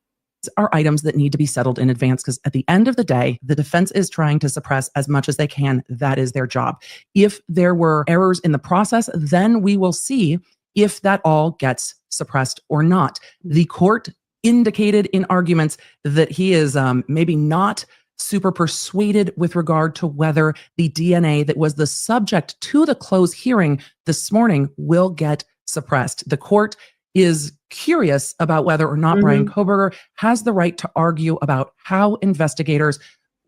Are items that need to be settled in advance because at the end of the day, the defense is trying to suppress as much as they can. That is their job. If there were errors in the process, then we will see if that all gets suppressed or not. The court indicated in arguments that he is maybe not super persuaded with regard to whether the DNA that was the subject to the closed hearing this morning will get suppressed. The court is curious about whether or not Brian Kohberger has the right to argue about how investigators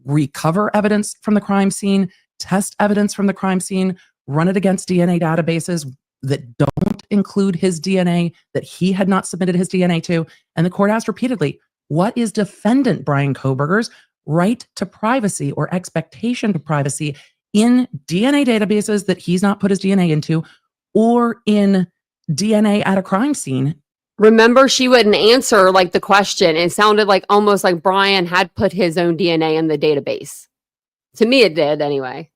recover evidence from the crime scene, test evidence from the crime scene, run it against DNA databases that don't include his DNA, that he had not submitted his DNA to. And the court asked repeatedly, what is defendant Brian Kohberger's right to privacy or expectation to privacy in DNA databases that he's not put his DNA into or in DNA at a crime scene? Remember, she wouldn't answer like the question. It sounded like almost like Brian had put his own DNA in the database. To me, it did anyway.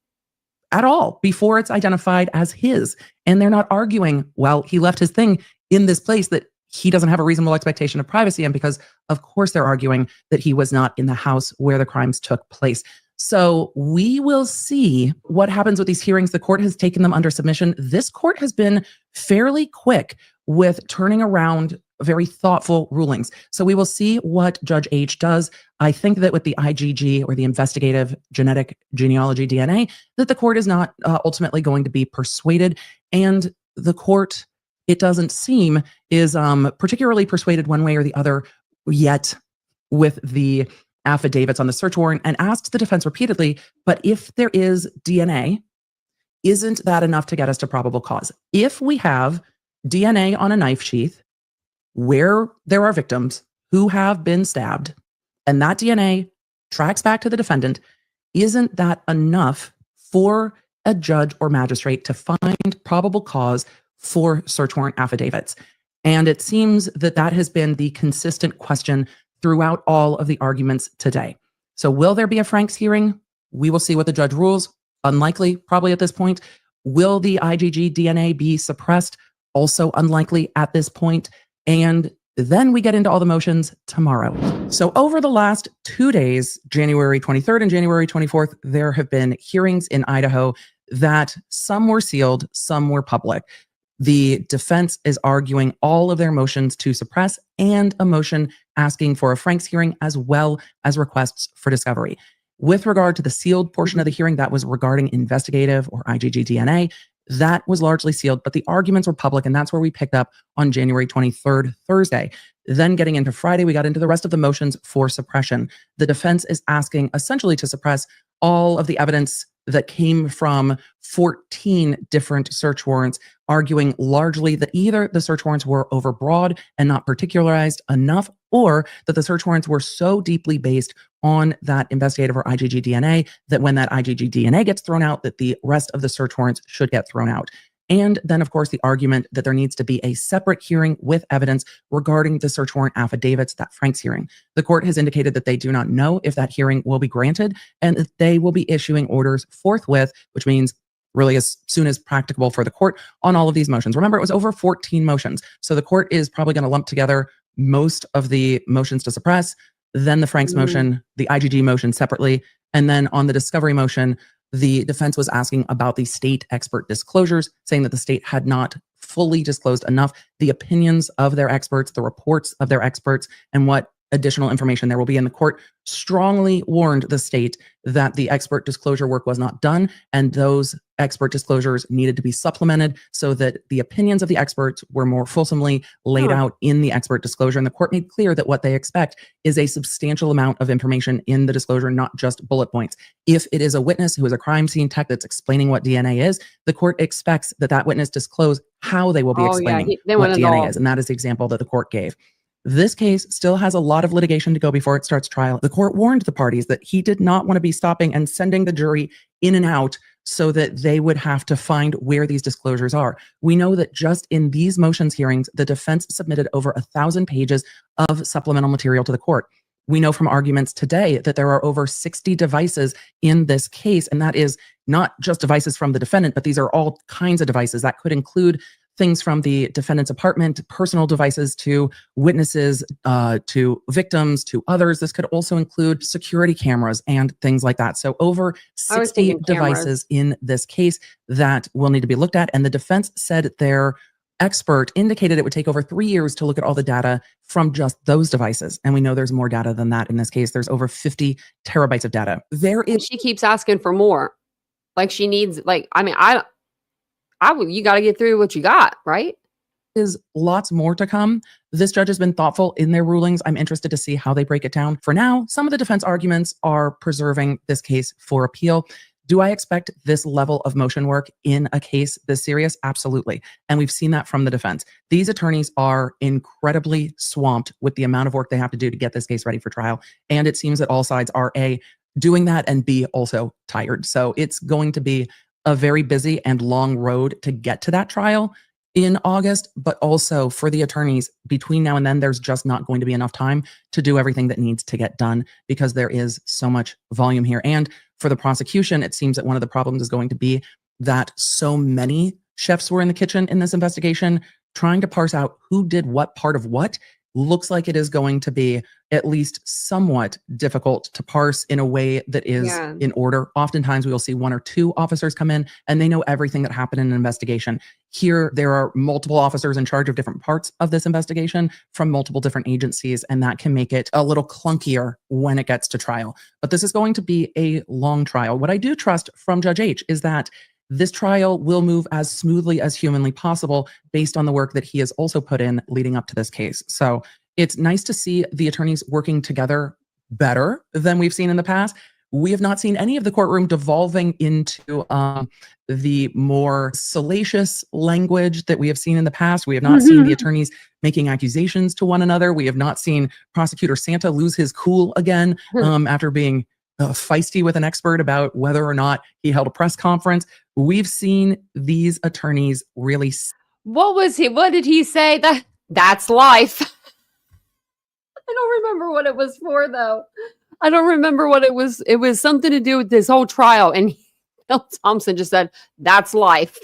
At all, before it's identified as his. And they're not arguing, well, he left his thing in this place that he doesn't have a reasonable expectation of privacy. And because, of course, they're arguing that he was not in the house where the crimes took place. So we will see what happens with these hearings. The court has taken them under submission. This court has been fairly quick with turning around very thoughtful rulings. So we will see what Judge H does. I think that with the IgG or the investigative genetic genealogy DNA, that the court is not ultimately going to be persuaded. And the court, it doesn't seem, is particularly persuaded one way or the other yet with the affidavits on the search warrant, and asked the defense repeatedly, but if there is DNA, isn't that enough to get us to probable cause? If we have DNA on a knife sheath where there are victims who have been stabbed, and that DNA tracks back to the defendant, isn't that enough for a judge or magistrate to find probable cause for search warrant affidavits? And it seems that that has been the consistent question throughout all of the arguments today. So will there be a Franks hearing? We will see what the judge rules. Unlikely, probably at this point. Will the IgG DNA be suppressed? Also unlikely at this point. And then we get into all the motions tomorrow. So over the last 2 days, January 23rd and January 24th, there have been hearings in Idaho that some were sealed, some were public. The defense is arguing all of their motions to suppress and a motion asking for a Franks hearing, as well as requests for discovery. With regard to the sealed portion of the hearing, that was regarding investigative or IgG DNA. That was largely sealed, but the arguments were public, and that's where we picked up on January 23rd, Thursday. Then getting into Friday, we got into the rest of the motions for suppression. The defense is asking essentially to suppress all of the evidence that came from 14 different search warrants, arguing largely that either the search warrants were overbroad and not particularized enough, or that the search warrants were so deeply based on that investigative or IgG DNA that when that IgG DNA gets thrown out, that the rest of the search warrants should get thrown out. And then, of course, the argument that there needs to be a separate hearing with evidence regarding the search warrant affidavits, that Frank's hearing. The court has indicated that they do not know if that hearing will be granted and that they will be issuing orders forthwith, which means really as soon as practicable for the court on all of these motions. Remember, it was over 14 motions. So the court is probably going to lump together most of the motions to suppress, then the Frank's motion, the IgG motion separately, and then on the discovery motion, the defense was asking about the state expert disclosures, saying that the state had not fully disclosed enough the opinions of their experts, the reports of their experts, and what additional information there will be. And the court strongly warned the state that the expert disclosure work was not done, and those expert disclosures needed to be supplemented so that the opinions of the experts were more fulsomely laid out in the expert disclosure. And the court made clear that what they expect is a substantial amount of information in the disclosure, not just bullet points. If it is a witness who is a crime scene tech that's explaining what DNA is, the court expects that that witness disclose how they will be explaining what DNA is. And that is the example that the court gave. This case still has a lot of litigation to go before it starts trial. The court warned the parties that he did not want to be stopping and sending the jury in and out so that they would have to find where these disclosures are. We know that just in these motions hearings, the defense submitted over 1,000 pages of supplemental material to the court. We know from arguments today that there are over 60 devices in this case, and that is not just devices from the defendant, but these are all kinds of devices. That could include things from the defendant's apartment, personal devices to witnesses, to victims, to others. This could also include security cameras and things like that. So over 60 devices in this case that will need to be looked at. And the defense said their expert indicated it would take over 3 years to look at all the data from just those devices. And we know there's more data than that in this case. There's over 50 terabytes of data. She keeps asking for more. Like she needs, like, I mean, you got to get through what you got, right? Is lots more to come. This judge has been thoughtful in their rulings. I'm interested to see how they break it down. For now, some of the defense arguments are preserving this case for appeal. Do I expect this level of motion work in a case this serious? Absolutely. And we've seen that from the defense. These attorneys are incredibly swamped with the amount of work they have to do to get this case ready for trial. And it seems that all sides are A, doing that, and B, also tired. So it's going to be a very busy and long road to get to that trial in August, but also for the attorneys between now and then, there's just not going to be enough time to do everything that needs to get done because there is so much volume here. And for the prosecution, it seems that one of the problems is going to be that so many chefs were in the kitchen in this investigation, trying to parse out who did what part of what looks like it is going to be at least somewhat difficult to parse in a way that is in order. Oftentimes we will see one or two officers come in and they know everything that happened in an investigation. Here, there are multiple officers in charge of different parts of this investigation from multiple different agencies, and that can make it a little clunkier when it gets to trial. But this is going to be a long trial. What I do trust from Judge H is that this trial will move as smoothly as humanly possible based on the work that he has also put in leading up to this case. So it's nice to see the attorneys working together better than we've seen in the past. We have not seen any of the courtroom devolving into the more salacious language that we have seen in the past. We have not seen the attorneys making accusations to one another. We have not seen Prosecutor Santa lose his cool again after being feisty with an expert about whether or not he held a press conference. We've seen these attorneys really. What did he say? That's life. I don't remember what it was for, though. I don't remember what it was. It was something to do with this whole trial. And Thompson just said, that's life.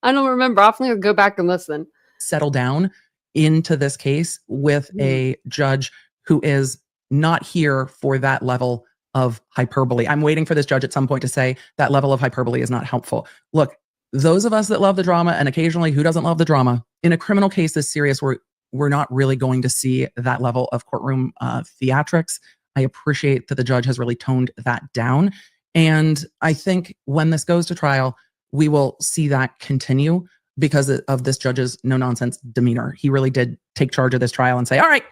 I don't remember. I'll have to go back and listen. Settle down into this case with a judge who is not here for that level of hyperbole. I'm waiting for this judge at some point to say that level of hyperbole is not helpful. Look, those of us that love the drama, and occasionally who doesn't love the drama, in a criminal case this serious, we're not really going to see that level of courtroom theatrics. I appreciate that the judge has really toned that down. And I think when this goes to trial, we will see that continue because of this judge's no-nonsense demeanor. He really did take charge of this trial and say, all right,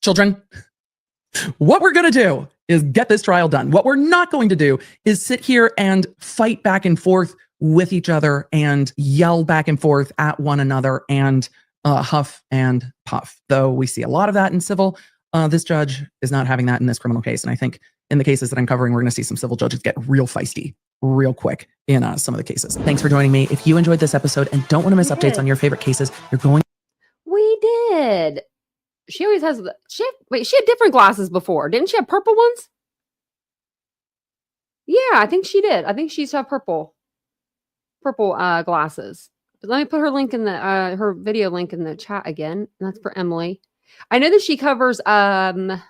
children, what we're going to do is get this trial done. What we're not going to do is sit here and fight back and forth with each other and yell back and forth at one another and huff and puff. Though we see a lot of that in civil, this judge is not having that in this criminal case. And I think in the cases that I'm covering, we're going to see some civil judges get real feisty real quick in some of the cases. Thanks for joining me. If you enjoyed this episode and don't want to miss updates on your favorite cases, you're going. We did. She always has. She had different glasses before. Didn't she have purple ones? Yeah, I think she did. I think she used to have purple glasses. But let me put her link in the her video link in the chat again. And that's for Emily. I know that she covers the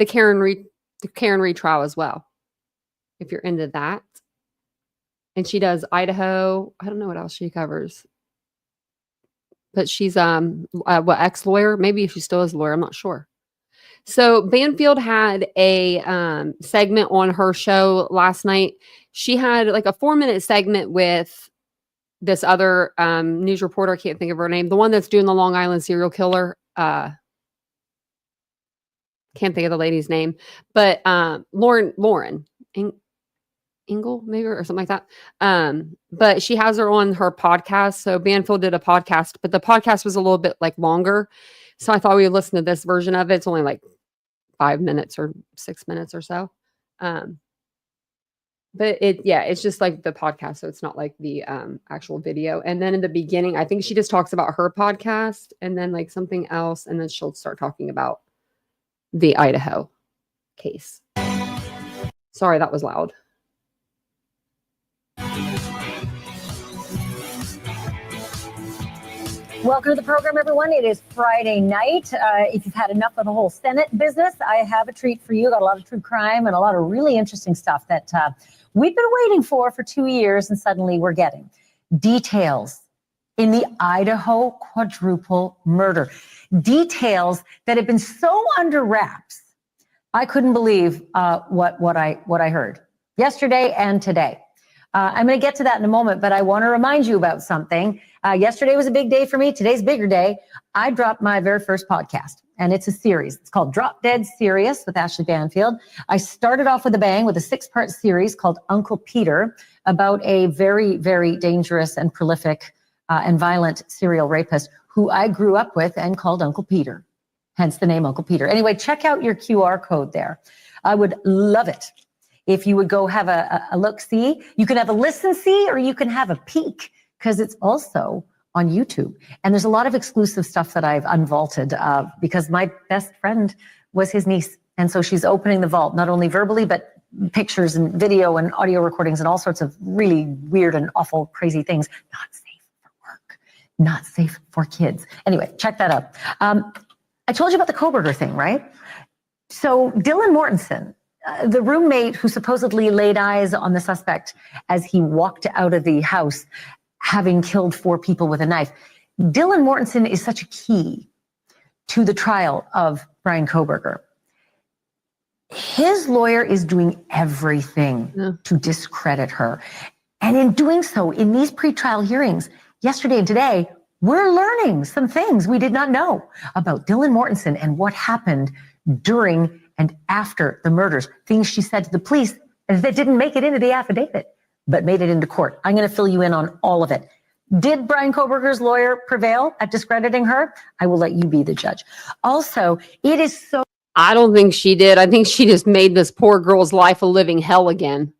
Karen Reed trial as well, if you're into that. And she does Idaho. I don't know what else she covers. But she's ex-lawyer. Maybe she still is a lawyer. I'm not sure. So Banfield had a segment on her show last night. She had like a 4-minute segment with this other news reporter. I can't think of her name. The one that's doing the Long Island serial killer. Can't think of the lady's name. But Lauren Engel, maybe, or something like that. But she has her on her podcast. So Banfield did a podcast, but the podcast was a little bit like longer. So I thought we would listen to this version of it. It's only like 5 minutes or 6 minutes or so. But it's just like the podcast. So it's not like the actual video. And then in the beginning, I think she just talks about her podcast and then like something else. And then she'll start talking about the Idaho case. Sorry, that was loud. Welcome to the program, everyone. It is Friday night. If you've had enough of the whole Senate business, I have a treat for you. Got a lot of true crime and a lot of really interesting stuff that we've been waiting for 2 years, and suddenly we're getting details in the Idaho quadruple murder. Details that have been so under wraps. I couldn't believe what I heard yesterday and today. I'm going to get to that in a moment, but I want to remind you about something. Yesterday was a big day for me. Today's a bigger day. I dropped my very first podcast, and it's a series. It's called Drop Dead Serious with Ashley Banfield. I started off with a bang with a 6-part series called Uncle Peter about a very, very dangerous and prolific and violent serial rapist who I grew up with and called Uncle Peter, hence the name Uncle Peter. Anyway, check out your QR code there. I would love it if you would go have a look-see. You can have a listen-see or you can have a peek because it's also on YouTube. And there's a lot of exclusive stuff that I've unvaulted because my best friend was his niece. And so she's opening the vault, not only verbally, but pictures and video and audio recordings and all sorts of really weird and awful, crazy things. Not safe for work, not safe for kids. Anyway, check that out. I told you about the Kohberger thing, right? So Dylan Mortensen, the roommate who supposedly laid eyes on the suspect as he walked out of the house, having killed 4 people with a knife. Dylan Mortensen is such a key to the trial of Brian Kohberger. His lawyer is doing everything to discredit her. And in doing so, in these pretrial hearings, yesterday and today, we're learning some things we did not know about Dylan Mortensen and what happened during and after the murders. Things she said to the police that didn't make it into the affidavit, but made it into court. I'm going to fill you in on all of it. Did Brian Kohberger's lawyer prevail at discrediting her? I will let you be the judge. Also, it is so... I don't think she did. I think she just made this poor girl's life a living hell again.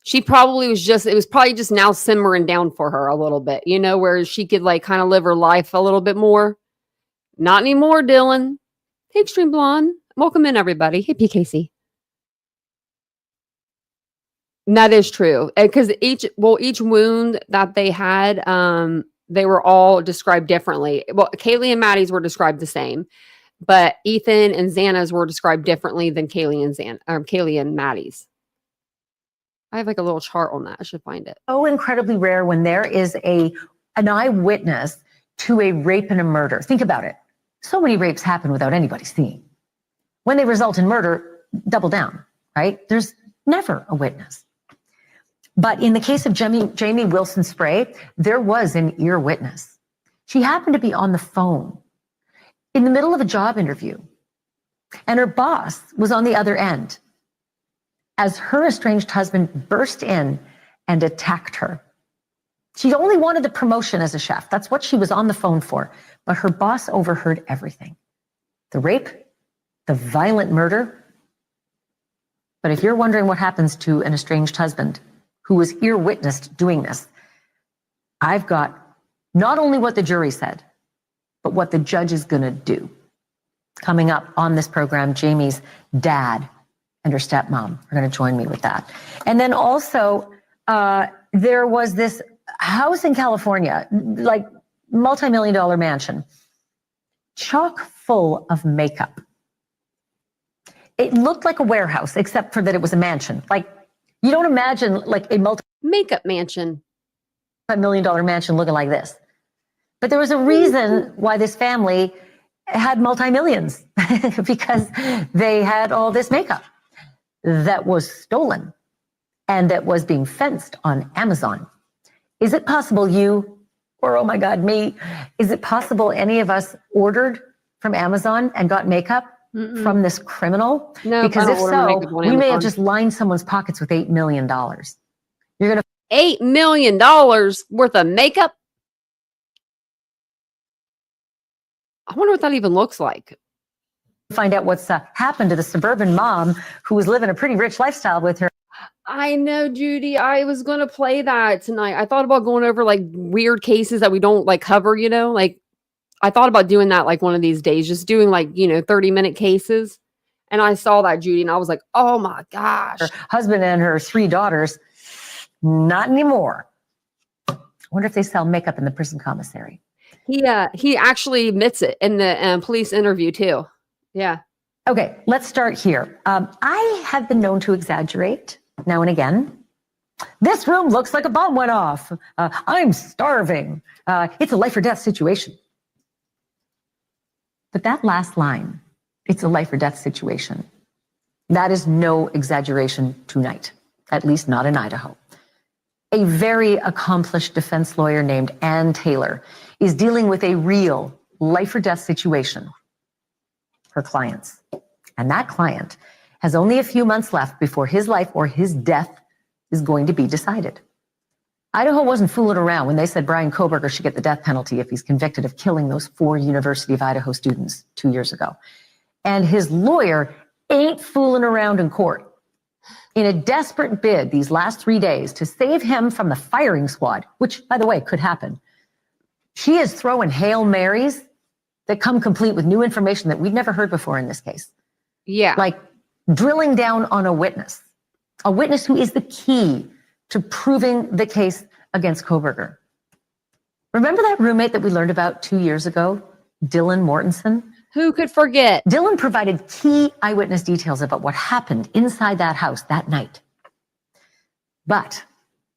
She probably was just, it was probably just now simmering down for her a little bit, you know, where she could like kind of live her life a little bit more. Not anymore, Dylan. Hey, Extreme Blonde. Welcome in, everybody. Hey, PKC. That is true. Because each wound that they had, they were all described differently. Well, Kaylee and Maddie's were described the same, but Ethan and Xana's were described differently than Kaylee and Maddie's. I have like a little chart on that. I should find it. So incredibly rare when there is an eyewitness to a rape and a murder. Think about it. So many rapes happen without anybody seeing. When they result in murder, double down, right? There's never a witness. But in the case of Jamie Wilson Spray, there was an ear witness. She happened to be on the phone in the middle of a job interview, and her boss was on the other end as her estranged husband burst in and attacked her. She only wanted the promotion as a chef. That's what she was on the phone for. But her boss overheard everything. The rape, the violent murder. But if you're wondering what happens to an estranged husband who was ear witnessed doing this, I've got not only what the jury said, but what the judge is going to do. Coming up on this program, Jamie's dad and her stepmom are going to join me with that. And then also, there was this house in California, like multi-million-dollar mansion, chock full of makeup. It looked like a warehouse, except for that it was a mansion. Like, you don't imagine like a Makeup mansion. multi-million-dollar mansion looking like this. But there was a reason why this family had multi-millions, because they had all this makeup that was stolen and that was being fenced on Amazon. Is it possible you, or oh my God, me, is it possible any of us ordered from Amazon and got makeup from this criminal? No, because if so, we may have just lined someone's pockets with $8 million. You're going to $8 million worth of makeup. I wonder what that even looks like. find out what's happened to the suburban mom who was living a pretty rich lifestyle with her. I know, Judy. I was going to play that tonight. I thought about going over like weird cases that we don't like cover, you know, like I thought about doing that like one of these days, just doing like, 30-minute cases. And I saw that, Judy, and I was like, oh my gosh. Her husband and her 3 daughters, not anymore. I wonder if they sell makeup in the prison commissary. He actually admits it in the police interview too. Yeah. Okay, let's start here. I have been known to exaggerate now and again. This room looks like a bomb went off. I'm starving. It's a life or death situation. But that last line, it's a life or death situation, that is no exaggeration tonight, at least not in Idaho. A very accomplished defense lawyer named Ann Taylor is dealing with a real life or death situation. Her clients. And that client has only a few months left before his life or his death is going to be decided. Idaho wasn't fooling around when they said Brian Kohberger should get the death penalty if he's convicted of killing those 4 University of Idaho students 2 years ago. And his lawyer ain't fooling around in court. In a desperate bid these last 3 days to save him from the firing squad, which, by the way, could happen, she is throwing Hail Marys that come complete with new information that we'd never heard before in this case. Yeah. Like drilling down on a witness who is the key to proving the case against Kohberger. Remember that roommate that we learned about 2 years ago, Dylan Mortensen? Who could forget? Dylan provided key eyewitness details about what happened inside that house that night. But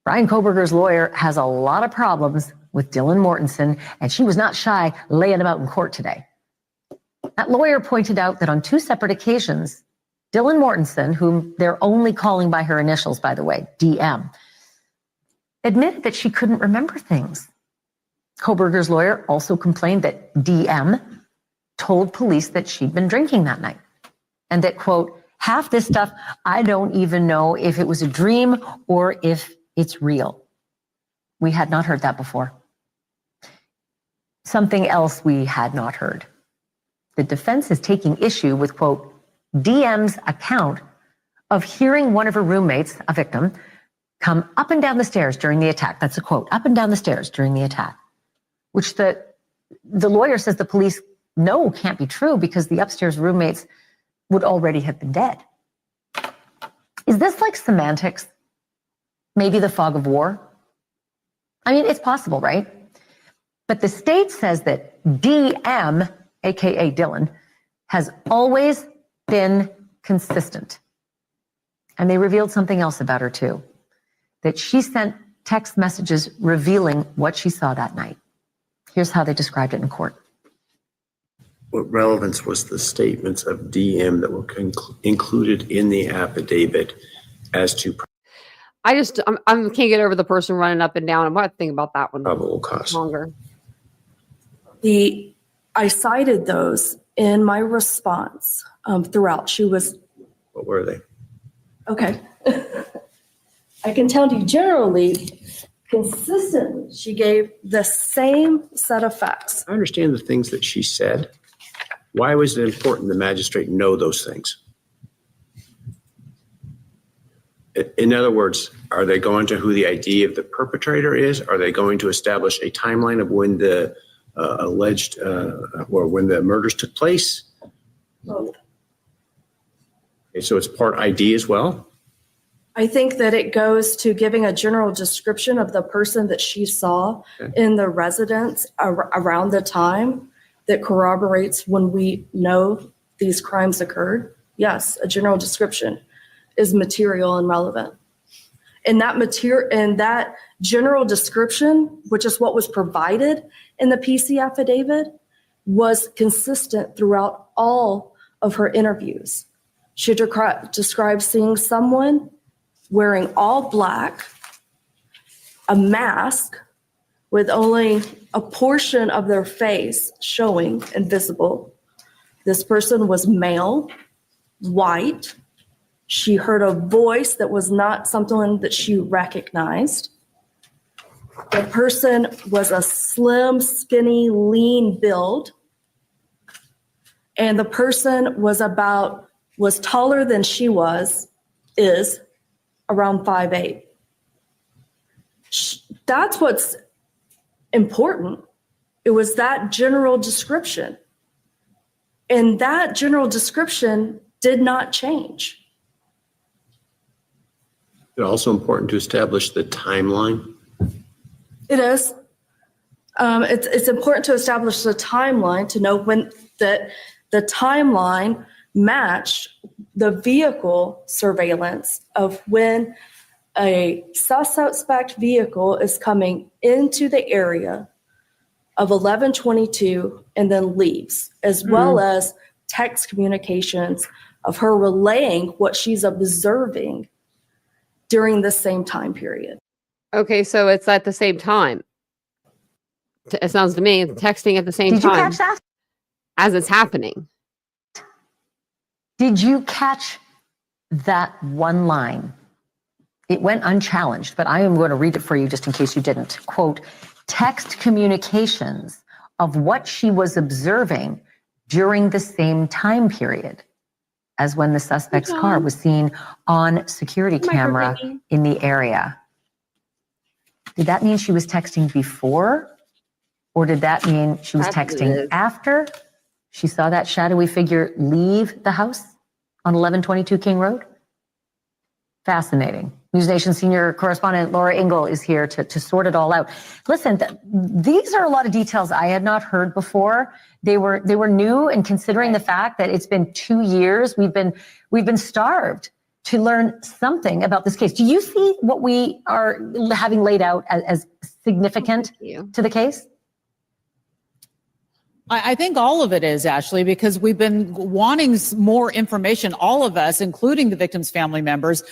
Brian Kohberger's lawyer has a lot of problems with Dylan Mortensen, and she was not shy laying him out in court today. That lawyer pointed out that on 2 separate occasions, Dylan Mortensen, whom they're only calling by her initials, by the way, DM, admitted that she couldn't remember things. Kohberger's lawyer also complained that DM told police that she'd been drinking that night and that, quote, half this stuff, I don't even know if it was a dream or if it's real. We had not heard that before. Something else we had not heard. The defense is taking issue with, quote, DM's account of hearing one of her roommates, a victim, come up and down the stairs during the attack. That's a quote, up and down the stairs during the attack, which the lawyer says the police know can't be true because the upstairs roommates would already have been dead. Is this like semantics? Maybe the fog of war? I mean, it's possible, right? But the state says that DM, aka Dylan, has always been consistent. And they revealed something else about her too, that she sent text messages revealing what she saw that night. Here's how they described it in court. What relevance was the statements of DM that were included in the affidavit as to I can't get over the person running up and down. I'm going to think about that one probable cause? longer. I cited those in my response throughout. What were they? Okay. I can tell you generally, consistently, she gave the same set of facts. I understand the things that she said. Why was it important the magistrate know those things? In other words, are they going to who the ID of the perpetrator is? Are they going to establish a timeline of when the alleged or when the murders took place? Both. Okay, so it's part ID as well? I think that it goes to giving a general description of the person that she saw in the residence around the time that corroborates when we know these crimes occurred. Yes, a general description is material and relevant. And that general description, which is what was provided in the PC affidavit, was consistent throughout all of her interviews. She described seeing someone wearing all black, a mask with only a portion of their face showing and visible. This person was male, white. She heard a voice that was not something that she recognized. The person was a slim, skinny, lean build. And the person was taller than she is around 5'8". That's what's important. It was that general description. And that general description did not change. Is it also important to establish the timeline? It is. It's important to establish the timeline to know when the timeline matched the vehicle surveillance of when a suspect vehicle is coming into the area of 11:22 and then leaves, as well as text communications of her relaying what she's observing during the same time period. Okay, so it's at the same time. It sounds to me texting at the same Did time. you catch that? As it's happening. Did you catch that one line? It went unchallenged, but I am going to read it for you just in case you didn't. Quote, text communications of what she was observing during the same time period as when the suspect's car was seen on security camera in the area. Did that mean she was texting before? Or did that mean she was texting after she saw that shadowy figure leave the house on 1122 King Road? Fascinating. NewsNation senior correspondent Laura Ingle is here to sort it all out. Listen, these are a lot of details I had not heard before. They were new, and considering the fact that it's been 2 years, we've been starved to learn something about this case. Do you see what we are having laid out as significant to the case? I think all of it is, Ashley, because we've been wanting more information, all of us, including the victims' family members,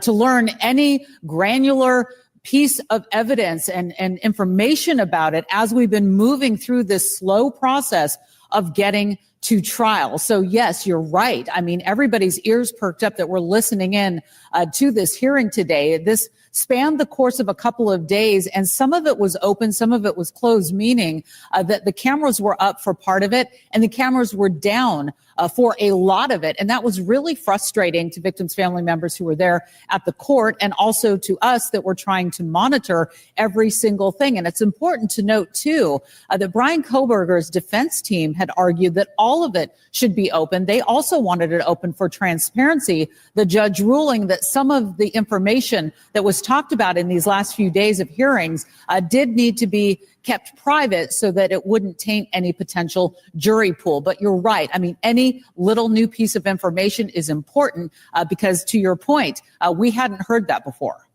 to learn any granular piece of evidence and information about it as we've been moving through this slow process of getting to trial. So yes, you're right. I mean, everybody's ears perked up that we're listening in to this hearing today. This spanned the course of a couple of days, and some of it was open, some of it was closed, meaning that the cameras were up for part of it and the cameras were down for a lot of it. And that was really frustrating to victims' family members who were there at the court, and also to us that were trying to monitor every single thing. And it's important to note, too, that Brian Kohberger's defense team had argued that all of it should be open. They also wanted it open for transparency. The judge ruling that some of the information that was talked about in these last few days of hearings did need to be kept private so that it wouldn't taint any potential jury pool. But you're right. I mean, any little new piece of information is important because, to your point, we hadn't heard that before.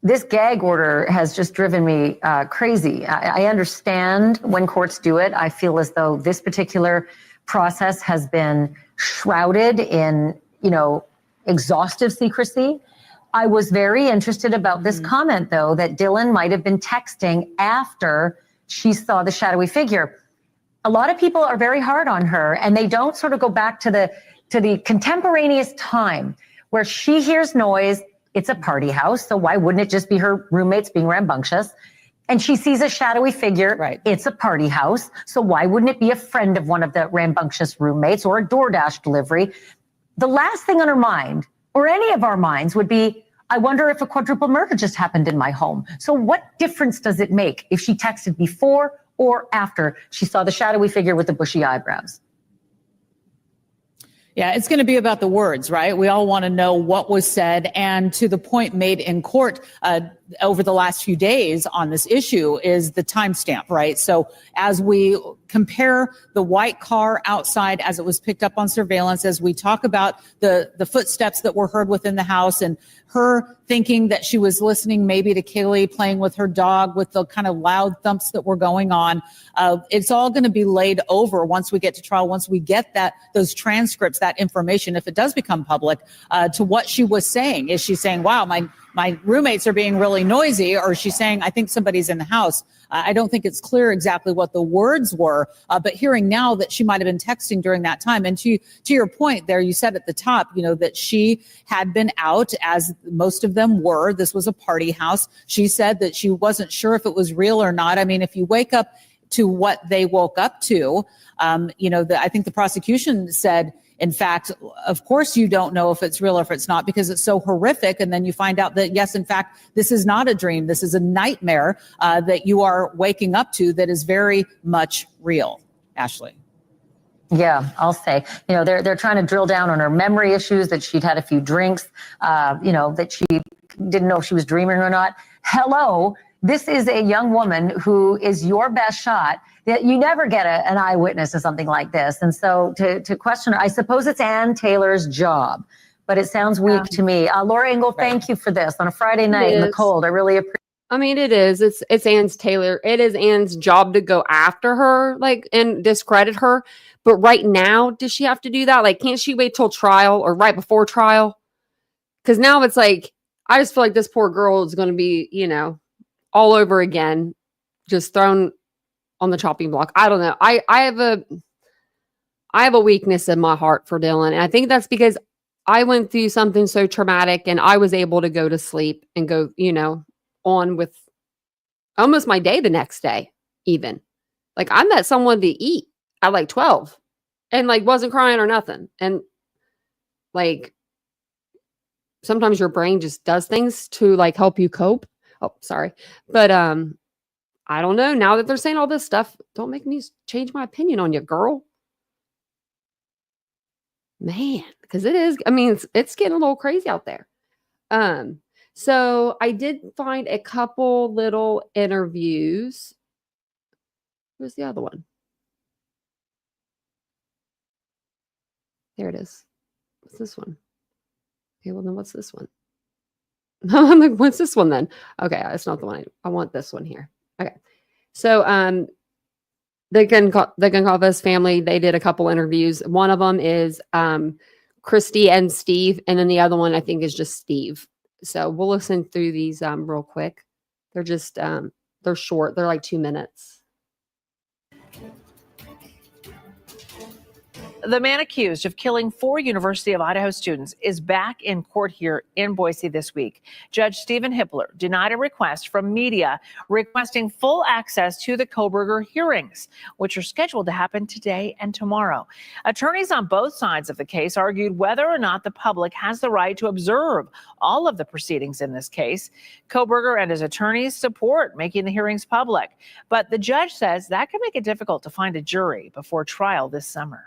this gag order has just driven me crazy. I understand when courts do it. I feel as though this particular process has been shrouded in, exhaustive secrecy. I was very interested about this comment, though, that Dylan might have been texting after she saw the shadowy figure. A lot of people are very hard on her, and they don't sort of go back to the contemporaneous time where she hears noise. It's a party house, so why wouldn't it just be her roommates being rambunctious? And she sees a shadowy figure. Right. It's a party house, so why wouldn't it be a friend of one of the rambunctious roommates or a DoorDash delivery? The last thing on her mind, or any of our minds, would be, I wonder if a quadruple murder just happened in my home. So what difference does it make if she texted before or after she saw the shadowy figure with the bushy eyebrows? Yeah, it's going to be about the words, right? We all want to know what was said. And to the point made in court over the last few days on this issue is the timestamp, right? So as we compare the white car outside as it was picked up on surveillance, as we talk about the footsteps that were heard within the house and her thinking that she was listening maybe to Kaylee playing with her dog with the kind of loud thumps that were going on, it's all going to be laid over once we get to trial, once we get those transcripts, that information, if it does become public, to what she was saying. Is she saying, wow, my roommates are being really noisy, or is she saying, I think somebody's in the house? I don't think it's clear exactly what the words were, but hearing now that she might have been texting during that time. And to your point there, you said at the top, that she had been out, as most of them were. This was a party house. She said that she wasn't sure if it was real or not. I mean, if you wake up to what they woke up to, I think the prosecution said, in fact, of course, you don't know if it's real or if it's not because it's so horrific. And then you find out that, yes, in fact, this is not a dream. This is a nightmare that you are waking up to that is very much real. Ashley. Yeah, I'll say, they're trying to drill down on her memory issues, that she'd had a few drinks, that she didn't know if she was dreaming or not. Hello, this is a young woman who is your best shot. That you never get an eyewitness to something like this. And so to question her, I suppose it's Ann Taylor's job, but it sounds weak to me. Laura Engel, thank you for this on a Friday night in the cold. I really appreciate it. I mean, it is. It's Ann's Taylor. It is Ann's job to go after her, and discredit her. But right now, does she have to do that? Can't she wait till trial or right before trial? Because now it's I just feel like this poor girl is going to be, all over again, just thrown on the chopping block. I don't know. I have a weakness in my heart for Dylan. And I think that's because I went through something so traumatic and I was able to go to sleep and go, on with almost my day the next day, even. I met someone to eat at 12 and wasn't crying or nothing. And sometimes your brain just does things to help you cope. Oh, sorry. But, I don't know. Now that they're saying all this stuff, don't make me change my opinion on you, girl. Man, because it is. I mean, it's getting a little crazy out there. So I did find a couple little interviews. Where's the other one? There it is. What's this one? Okay, well then what's this one? I'm like, what's this one then? Okay, that's not the one. I want this one here. Okay. So the Goncalves family, they did a couple interviews. One of them is Christy and Steve, and then the other one I think is just Steve. So we'll listen through these real quick. They're just they're short. They're 2 minutes. The man accused of killing 4 University of Idaho students is back in court here in Boise this week. Judge Stephen Hippler denied a request from media requesting full access to the Kohberger hearings, which are scheduled to happen today and tomorrow. Attorneys on both sides of the case argued whether or not the public has the right to observe all of the proceedings in this case. Kohberger and his attorneys support making the hearings public, but the judge says that could make it difficult to find a jury before trial this summer.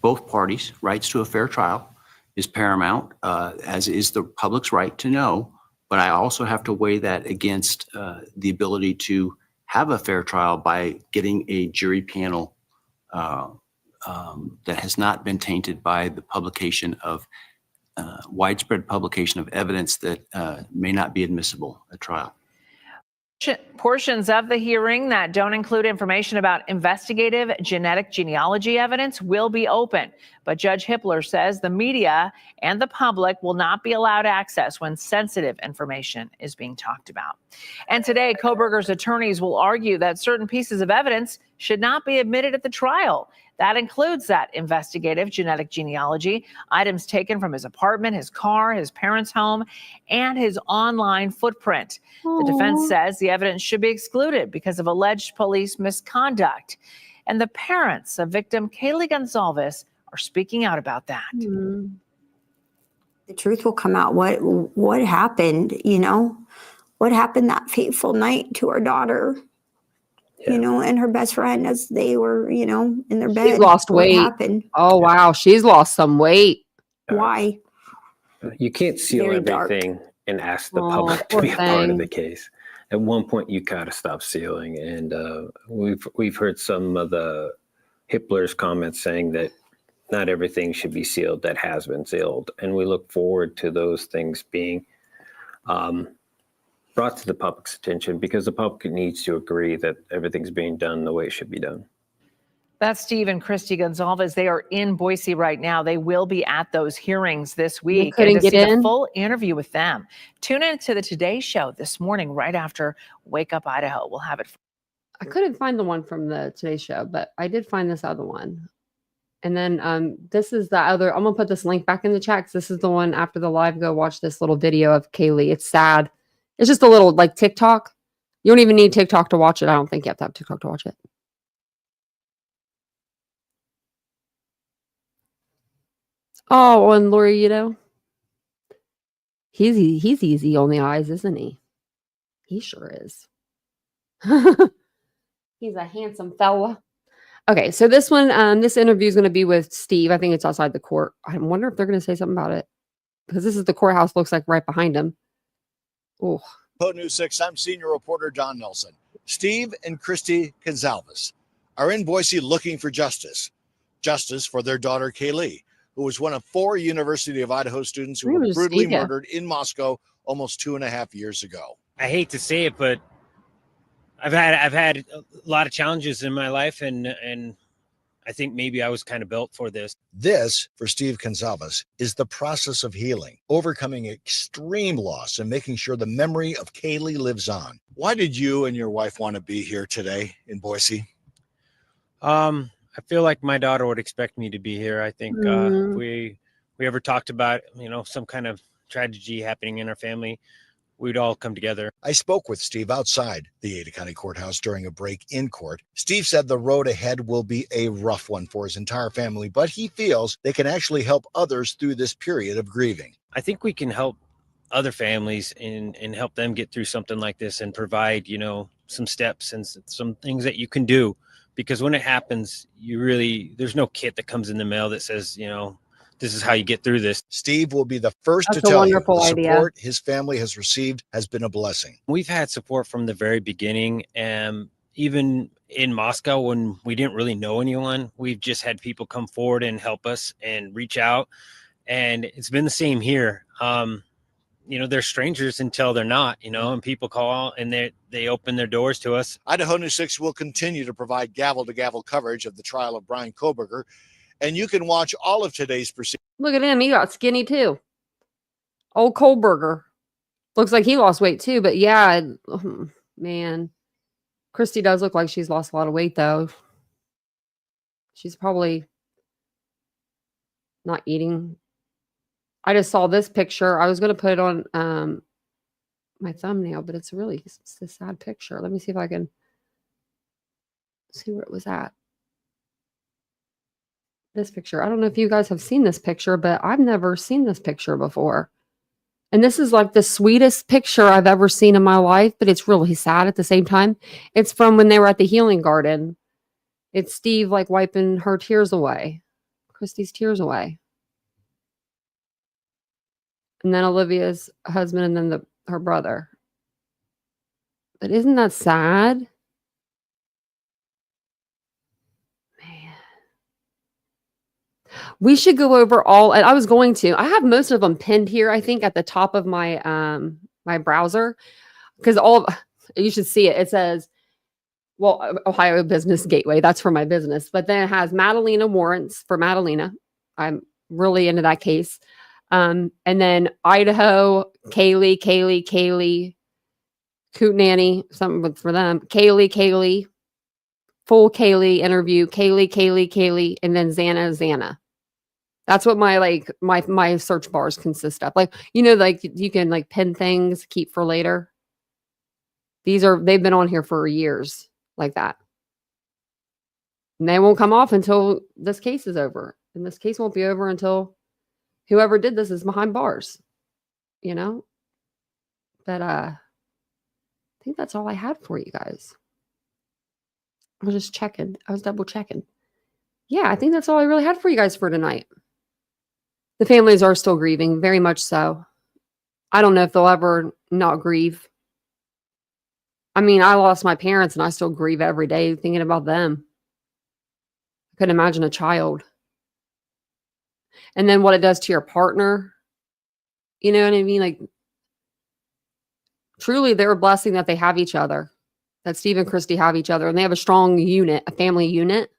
Both parties' rights to a fair trial is paramount, as is the public's right to know. But I also have to weigh that against the ability to have a fair trial by getting a jury panel that has not been tainted by the publication of widespread publication of evidence that may not be admissible at trial. Portions of the hearing that don't include information about investigative genetic genealogy evidence will be open. But Judge Hippler says the media and the public will not be allowed access when sensitive information is being talked about. And today, Kohberger's attorneys will argue that certain pieces of evidence should not be admitted at the trial. That includes that investigative genetic genealogy, items taken from his apartment, his car, his parents' home, and his online footprint. The defense says the evidence should be excluded because of alleged police misconduct. And the parents of victim Kaylee Gonzalez are speaking out about that. The truth will come out. What happened, what happened that fateful night to our daughter, and her best friend as they were, in their bed. She's lost weight. What happened? Oh, wow. She's lost some weight. Why? You can't seal Very dark. everything and ask the public to poor be a part of thing. the case. At one point, you gotta stop sealing, and we've heard some of the Hippler's comments saying that not everything should be sealed that has been sealed, and we look forward to those things being brought to the public's attention because the public needs to agree that everything's being done the way it should be done. That's Steve and Christy Gonzalez. They are in Boise right now. They will be at those hearings this week. couldn't And to get see the in? full interview with them, tune in to the Today Show this morning right after Wake Up Idaho. We'll have it. I couldn't find the one from the Today Show, but I did find this other one. And then this is the other. I'm going to put this link back in the chat 'cause this is the one after the live. Go watch this little video of Kaylee. It's sad. It's just a little like TikTok. You don't even need TikTok to watch it. I don't think you have to have TikTok to watch it. Oh, and Laurito. He's easy on the eyes, isn't he? He sure is. He's a handsome fella. Okay, so this one, this interview is going to be with Steve. I think it's outside the court. I wonder if they're going to say something about it because this is the courthouse. Looks like right behind him. Oh, News 6, I'm senior reporter Don Nelson. Steve and Christy Gonzalez are in Boise looking for justice. Justice for their daughter, Kaylee, who was one of 4 University of Idaho students who were brutally murdered in Moscow almost 2.5 years ago. I hate to say it, but I've had a lot of challenges in my life, and I think maybe I was kind of built for this. This, for Steve Gonzalez, is the process of healing, overcoming extreme loss and making sure the memory of Kaylee lives on. Why did you and your wife want to be here today in Boise? I feel like my daughter would expect me to be here. I think if we ever talked about, some kind of tragedy happening in our family, we'd all come together. I spoke with Steve outside the Ada County Courthouse during a break in court. Steve said the road ahead will be a rough one for his entire family, but he feels they can actually help others through this period of grieving. I think we can help other families and help them get through something like this and provide, some steps and some things that you can do. Because when it happens, there's no kit that comes in the mail that says, this is how you get through this. Steve will be the first to tell you the support his family has received has been a blessing. We've had support from the very beginning. And even in Moscow, when we didn't really know anyone, we've just had people come forward and help us and reach out. And it's been the same here. They're strangers until they're not, and people call and they open their doors to us. Idaho News 6 will continue to provide gavel-to-gavel coverage of the trial of Brian Kohberger. And you can watch all of today's proceedings. look at him. He got skinny too. Old Kohberger. Looks like he lost weight too. But yeah, man. Christy does look like she's lost a lot of weight though. She's probably not eating. I just saw this picture. I was going to put it on my thumbnail, but it's a sad picture. Let me see if I can see where it was at. This picture. I don't know if you guys have seen this picture, but I've never seen this picture before. And this is like the sweetest picture I've ever seen in my life, but it's really sad at the same time. It's from when they were at the healing garden. It's Steve like wiping her tears away. Christy's tears away. And then Olivia's husband and then her brother. But isn't that sad? We should go over all, and I was going to. I have most of them pinned here, I think, at the top of my my browser, because you should see it. It says, well, Ohio Business Gateway. That's for my business, but then it has Madalena warrants for Madalena. I'm really into that case. And then Idaho, Kaylee, Coot Nanny, something for them. Kaylee, full Kaylee interview, Kaylee, and then Xana. That's what my search bars consist of. Like, like you can like pin things, keep for later. They've been on here for years like that. And they won't come off until this case is over. And this case won't be over until whoever did this is behind bars, But I think that's all I had for you guys. I was just checking. I was double checking. Yeah, I think that's all I really had for you guys for tonight. The families are still grieving, very much so. I don't know if they'll ever not grieve. I mean, I lost my parents and I still grieve every day thinking about them. I couldn't imagine a child. And then what it does to your partner. You know what I mean? Like, truly, they're a blessing that they have each other. That Steve and Christy have each other. And they have a strong unit, a family unit.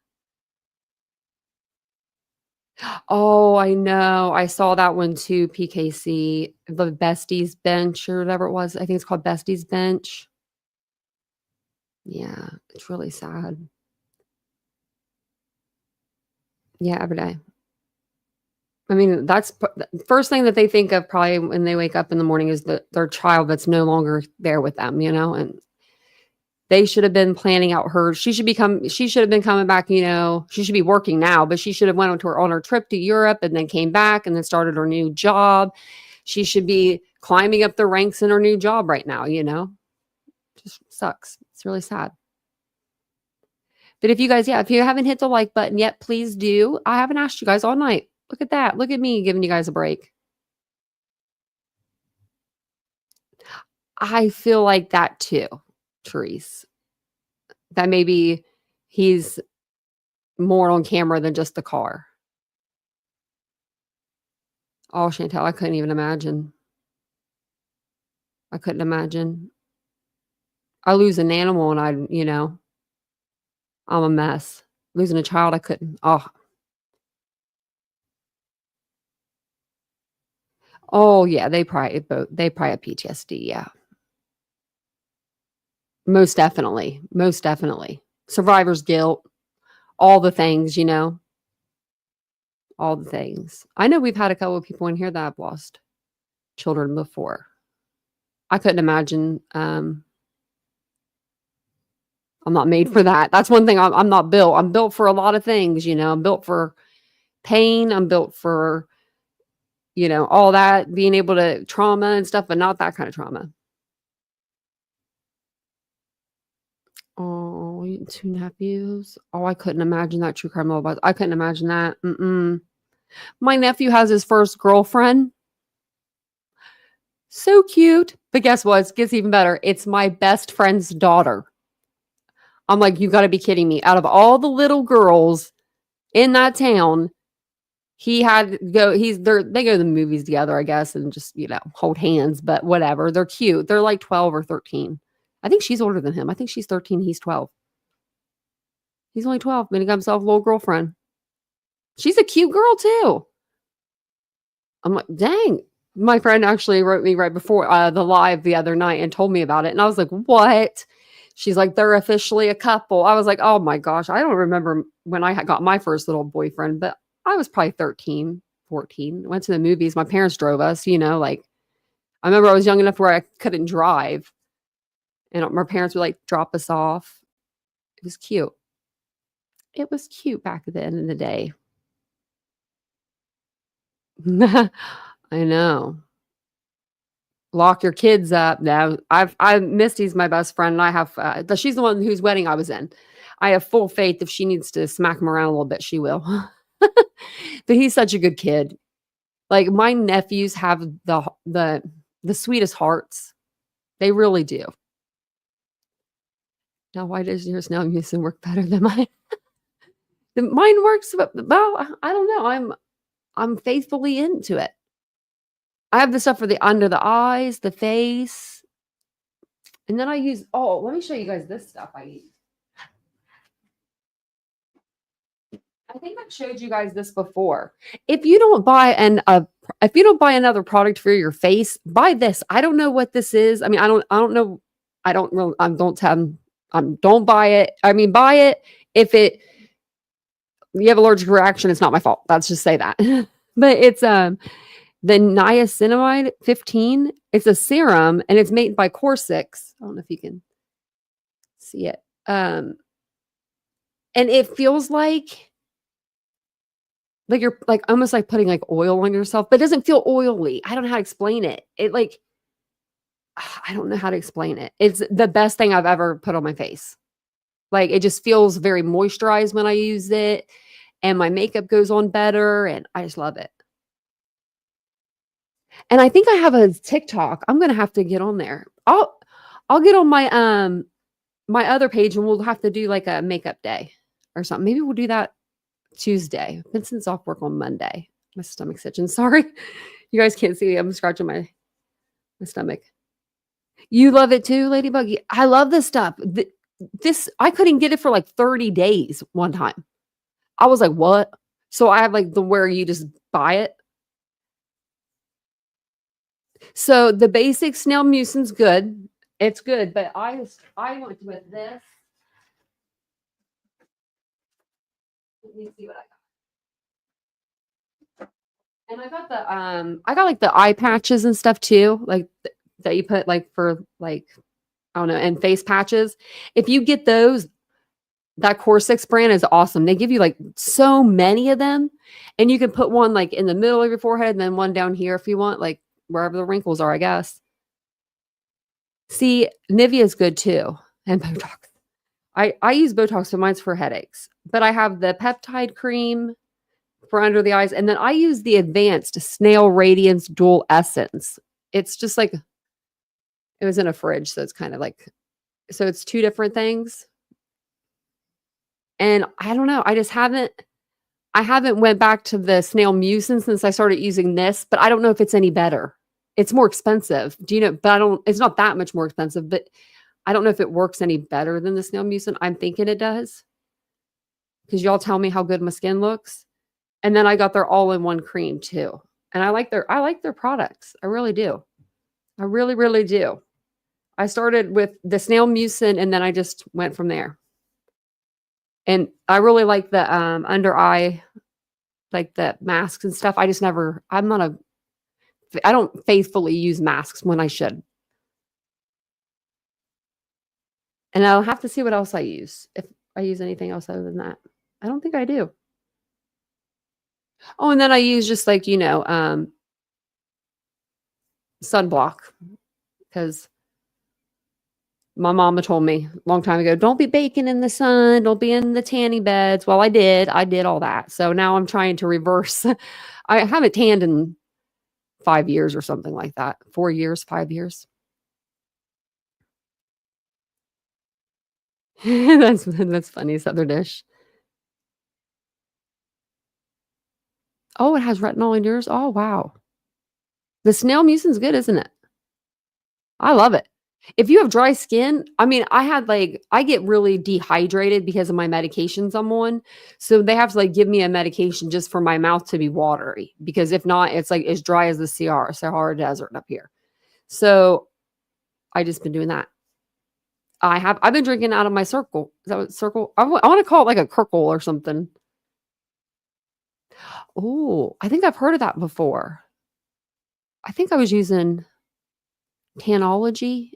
Oh, I know. I saw that one too, PKC. The Besties Bench or whatever it was. I think it's called Besties Bench. Yeah, it's really sad. Yeah, every day. I mean, that's the first thing that they think of probably when they wake up in the morning is their child that's no longer there with them, and they should have been planning out she should have been coming back, she should be working now, but she should have went on her trip to Europe and then came back and then started her new job. She should be climbing up the ranks in her new job right now, Just sucks. It's really sad. But if you guys, if you haven't hit the like button yet, please do. I haven't asked you guys all night. Look at that. Look at me giving you guys a break. I feel like that too, Therese. That maybe he's more on camera than just the car. Oh, Chantel, I couldn't even imagine. I couldn't imagine. I lose an animal and I'm a mess. Losing a child, I couldn't. Oh yeah, they probably have PTSD. Yeah, most definitely. Survivor's guilt, all the things, all the things. I know we've had a couple of people in here that have lost children before. I couldn't imagine. I'm not made for that. That's one thing I'm not built. I'm built for a lot of things, I'm built for pain. I'm built for, all that, being able to trauma and stuff, but not that kind of trauma. Oh, 2 nephews. Oh, I couldn't imagine that true crime about. I couldn't imagine that. My nephew has his first girlfriend. So cute. But guess what? It gets even better. It's my best friend's daughter. I'm like, you got to be kidding me. Out of all the little girls in that town, he had to go. They go to the movies together, I guess, and just, hold hands, but whatever. They're cute. They're like 12 or 13. I think she's older than him. I think she's 13. He's 12. He's only 12, but he got himself a little girlfriend. She's a cute girl too. I'm like, dang. My friend actually wrote me right before the live the other night and told me about it. And I was like, what? She's like, they're officially a couple. I was like, oh my gosh. I don't remember when I got my first little boyfriend, but I was probably 13, 14. Went to the movies. My parents drove us, I remember I was young enough where I couldn't drive. And my parents would drop us off. It was cute. It was cute back at the end of the day. I know. Lock your kids up. Now, Misty's my best friend, and I have. She's the one whose wedding I was in. I have full faith if she needs to smack him around a little bit, she will. But he's such a good kid. Like, my nephews have the sweetest hearts. They really do. Now, why does yours now used to work better than mine? Mine works, well, I don't know. I'm faithfully into it. I have the stuff for the under the eyes, the face. And then I use, let me show you guys this stuff I use. I think I've showed you guys this before. If you don't buy another product for your face, buy this. I don't know what this is. I mean, I don't know. I don't know. Don't buy it. I mean, buy it. If you have allergic reaction, it's not my fault. Let's just say that. But it's the niacinamide 15. It's a serum and it's made by Corsix. I don't know if you can see it. And it feels like you're like almost like putting like oil on yourself, but it doesn't feel oily. I don't know how to explain it. I don't know how to explain it. It's the best thing I've ever put on my face. Like it just feels very moisturized when I use it, and my makeup goes on better, and I just love it. And I think I have a TikTok. I'm gonna have to get on there. I'll get on my my other page, and we'll have to do like a makeup day or something. Maybe we'll do that Tuesday. Vincent's off work on Monday. My stomach's itching. Sorry. You guys can't see. I'm scratching my stomach. You love it too, Ladybug? I love this stuff. I couldn't get it for like 30 days one time. I was like, what? So I have like where you just buy it. So the basic snail mucin's good. It's good, but I went with this. Let me see what I got. And I got like the eye patches and stuff too, like that you put like for like, I don't know, and face patches. If you get those, that Corsix brand is awesome. They give you like so many of them, and you can put one like in the middle of your forehead and then one down here if you want, like wherever the wrinkles are, I guess. See, Nivea is good too, and Botox. I use Botox, so mine's for headaches. But I have the peptide cream for under the eyes, and then I use the advanced Snail Radiance Dual Essence. It's just like, it was in a fridge, so it's kind of like, so it's two different things. And I don't know, I haven't went back to the Snail Mucin since I started using this, but I don't know if it's any better. It's more expensive. Do you know? But it's not that much more expensive, but I don't know if it works any better than the Snail Mucin. I'm thinking it does, because y'all tell me how good my skin looks. And then I got their all-in-one cream too. And I like their products. I really do. I really, really do. I started with the Snail Mucin, and then I just went from there. And I really like the under eye, like the masks and stuff. I don't faithfully use masks when I should. And I'll have to see what else I use. If I use anything else other than that. I don't think I do. Oh, and then I use just like, sunblock, because my mama told me a long time ago, don't be baking in the sun, don't be in the tanning beds. Well, I did all that. So now I'm trying to reverse. I haven't tanned in 5 years or something like that. 4 years, 5 years. That's funny, Southern dish. Oh, it has retinol in yours? Oh, wow. The Snail Mucin's good, isn't it? I love it. If you have dry skin, I mean, I get really dehydrated because of my medications I'm on. So they have to like give me a medication just for my mouth to be watery, because if not, it's like as dry as the Sahara Desert up here. So I just been doing that. I've been drinking out of my Circle. Is that what Circle? I want to call it like a Kirkle or something. Oh, I think I've heard of that before. I think I was using Tanology.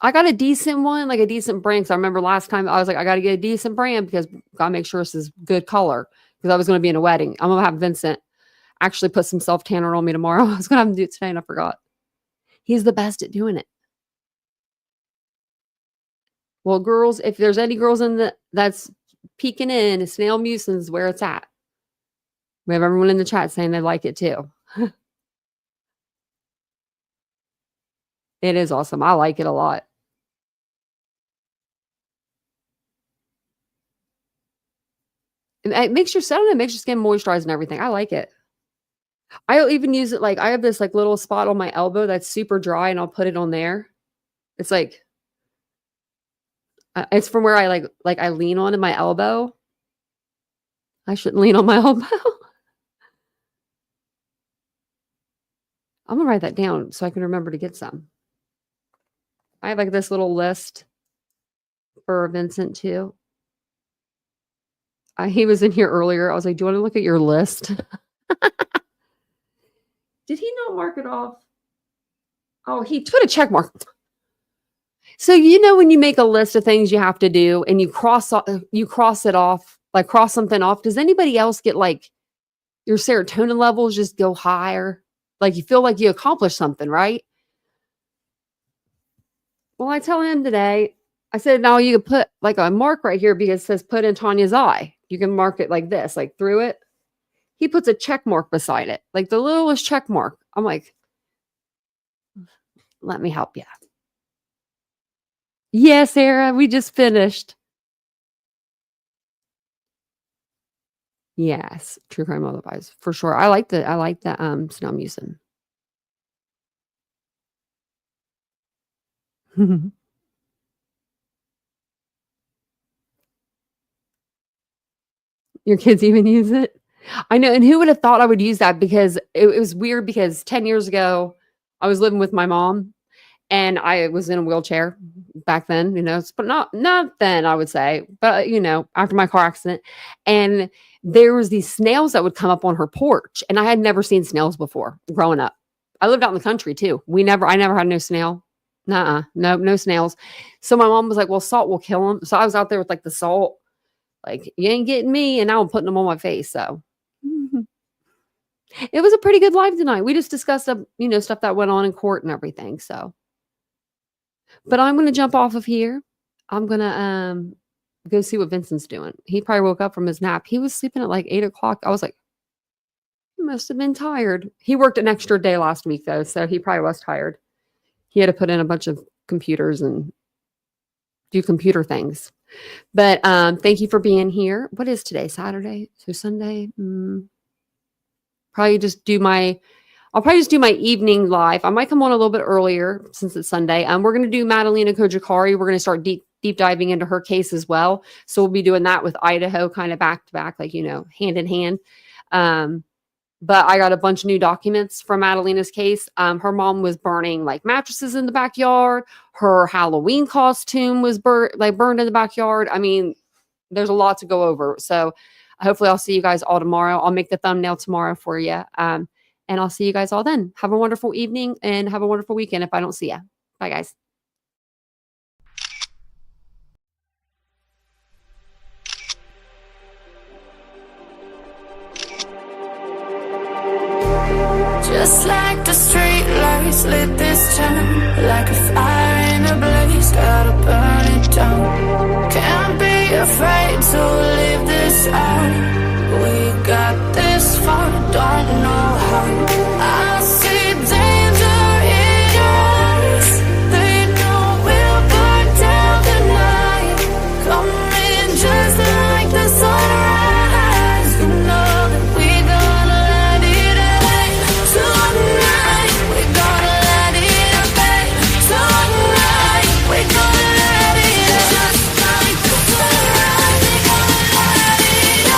I got a decent one, like a decent brand. Because I remember last time I was like, I got to get a decent brand because got to make sure this is good color. Because I was going to be in a wedding. I'm going to have Vincent actually put some self tanner on me tomorrow. I was going to have him do it today and I forgot. He's the best at doing it. Well, girls, if there's any girls that's peeking in, Snail Mucin's where it's at. We have everyone in the chat saying they like it too. It is awesome. I like it a lot. It makes your skin moisturized and everything. I like it. I'll even use it like I have this like little spot on my elbow that's super dry, and I'll put it on there. It's like it's from where I like I lean on in my elbow. I shouldn't lean on my elbow. I'm gonna write that down so I can remember to get some. I have like this little list for Vincent too. He was in here earlier. I was like, "Do you want to look at your list?" Did he not mark it off? Oh, he put a check mark. So you know when you make a list of things you have to do and you cross it off, like cross something off. Does anybody else get like your serotonin levels just go higher? Like you feel like you accomplished something, right? Well, I tell him today, I said, now you can put like a mark right here because it says put in Tanya's eye. You can mark it like this, like through it. He puts a check mark beside it, like the littlest check mark. I'm like, let me help you. Yes, Sarah, we just finished. Yes, true crime otherwise, for sure. I like the snow I'm using. Your kids even use it? I know, and who would have thought I would use that? Because it was weird because 10 years ago, I was living with my mom, and I was in a wheelchair back then, but not then, I would say, but, after my car accident. And there was these snails that would come up on her porch, and I had never seen snails before growing up. I lived out in the country too. I never had no snail. No snails. So my mom was like, well, salt will kill them. So I was out there with like the salt, like, you ain't getting me. And now I'm putting them on my face. So it was a pretty good live tonight. We just discussed, stuff that went on in court and everything. So, but I'm going to jump off of here. I'm going to go see what Vincent's doing. He probably woke up from his nap. He was sleeping at like 8 o'clock. I was like, he must have been tired. He worked an extra day last week though. So he probably was tired. He had to put in a bunch of computers and do computer things. But thank you for being here. What is today? Saturday? So Sunday? I'll probably just do my evening live. I might come on a little bit earlier since it's Sunday. We're going to do Madalena Kojakari. We're going to start deep diving into her case as well. So we'll be doing that with Idaho kind of back to back, like, hand in hand. But I got a bunch of new documents from Madalena's case. Her mom was burning like mattresses in the backyard. Her Halloween costume was burned in the backyard. I mean, there's a lot to go over. So hopefully I'll see you guys all tomorrow. I'll make the thumbnail tomorrow for you. And I'll see you guys all then. Have a wonderful evening and have a wonderful weekend if I don't see you. Bye, guys. Just like the street lights lit this town, like a fire in a blaze, gotta burn it down. Can't be afraid to leave this out. We got this far, don't know how. I see danger in your eyes. They know we'll burn down the night. Coming just like the sunrise. You know that we're gonna let it rain. Tonight, we're gonna let it rain. Tonight, we're gonna let it rain. Just like the sunrise, we're gonna let it rain.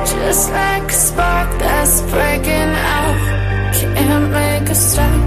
Just like a spark that's breaking out, can't make a stop.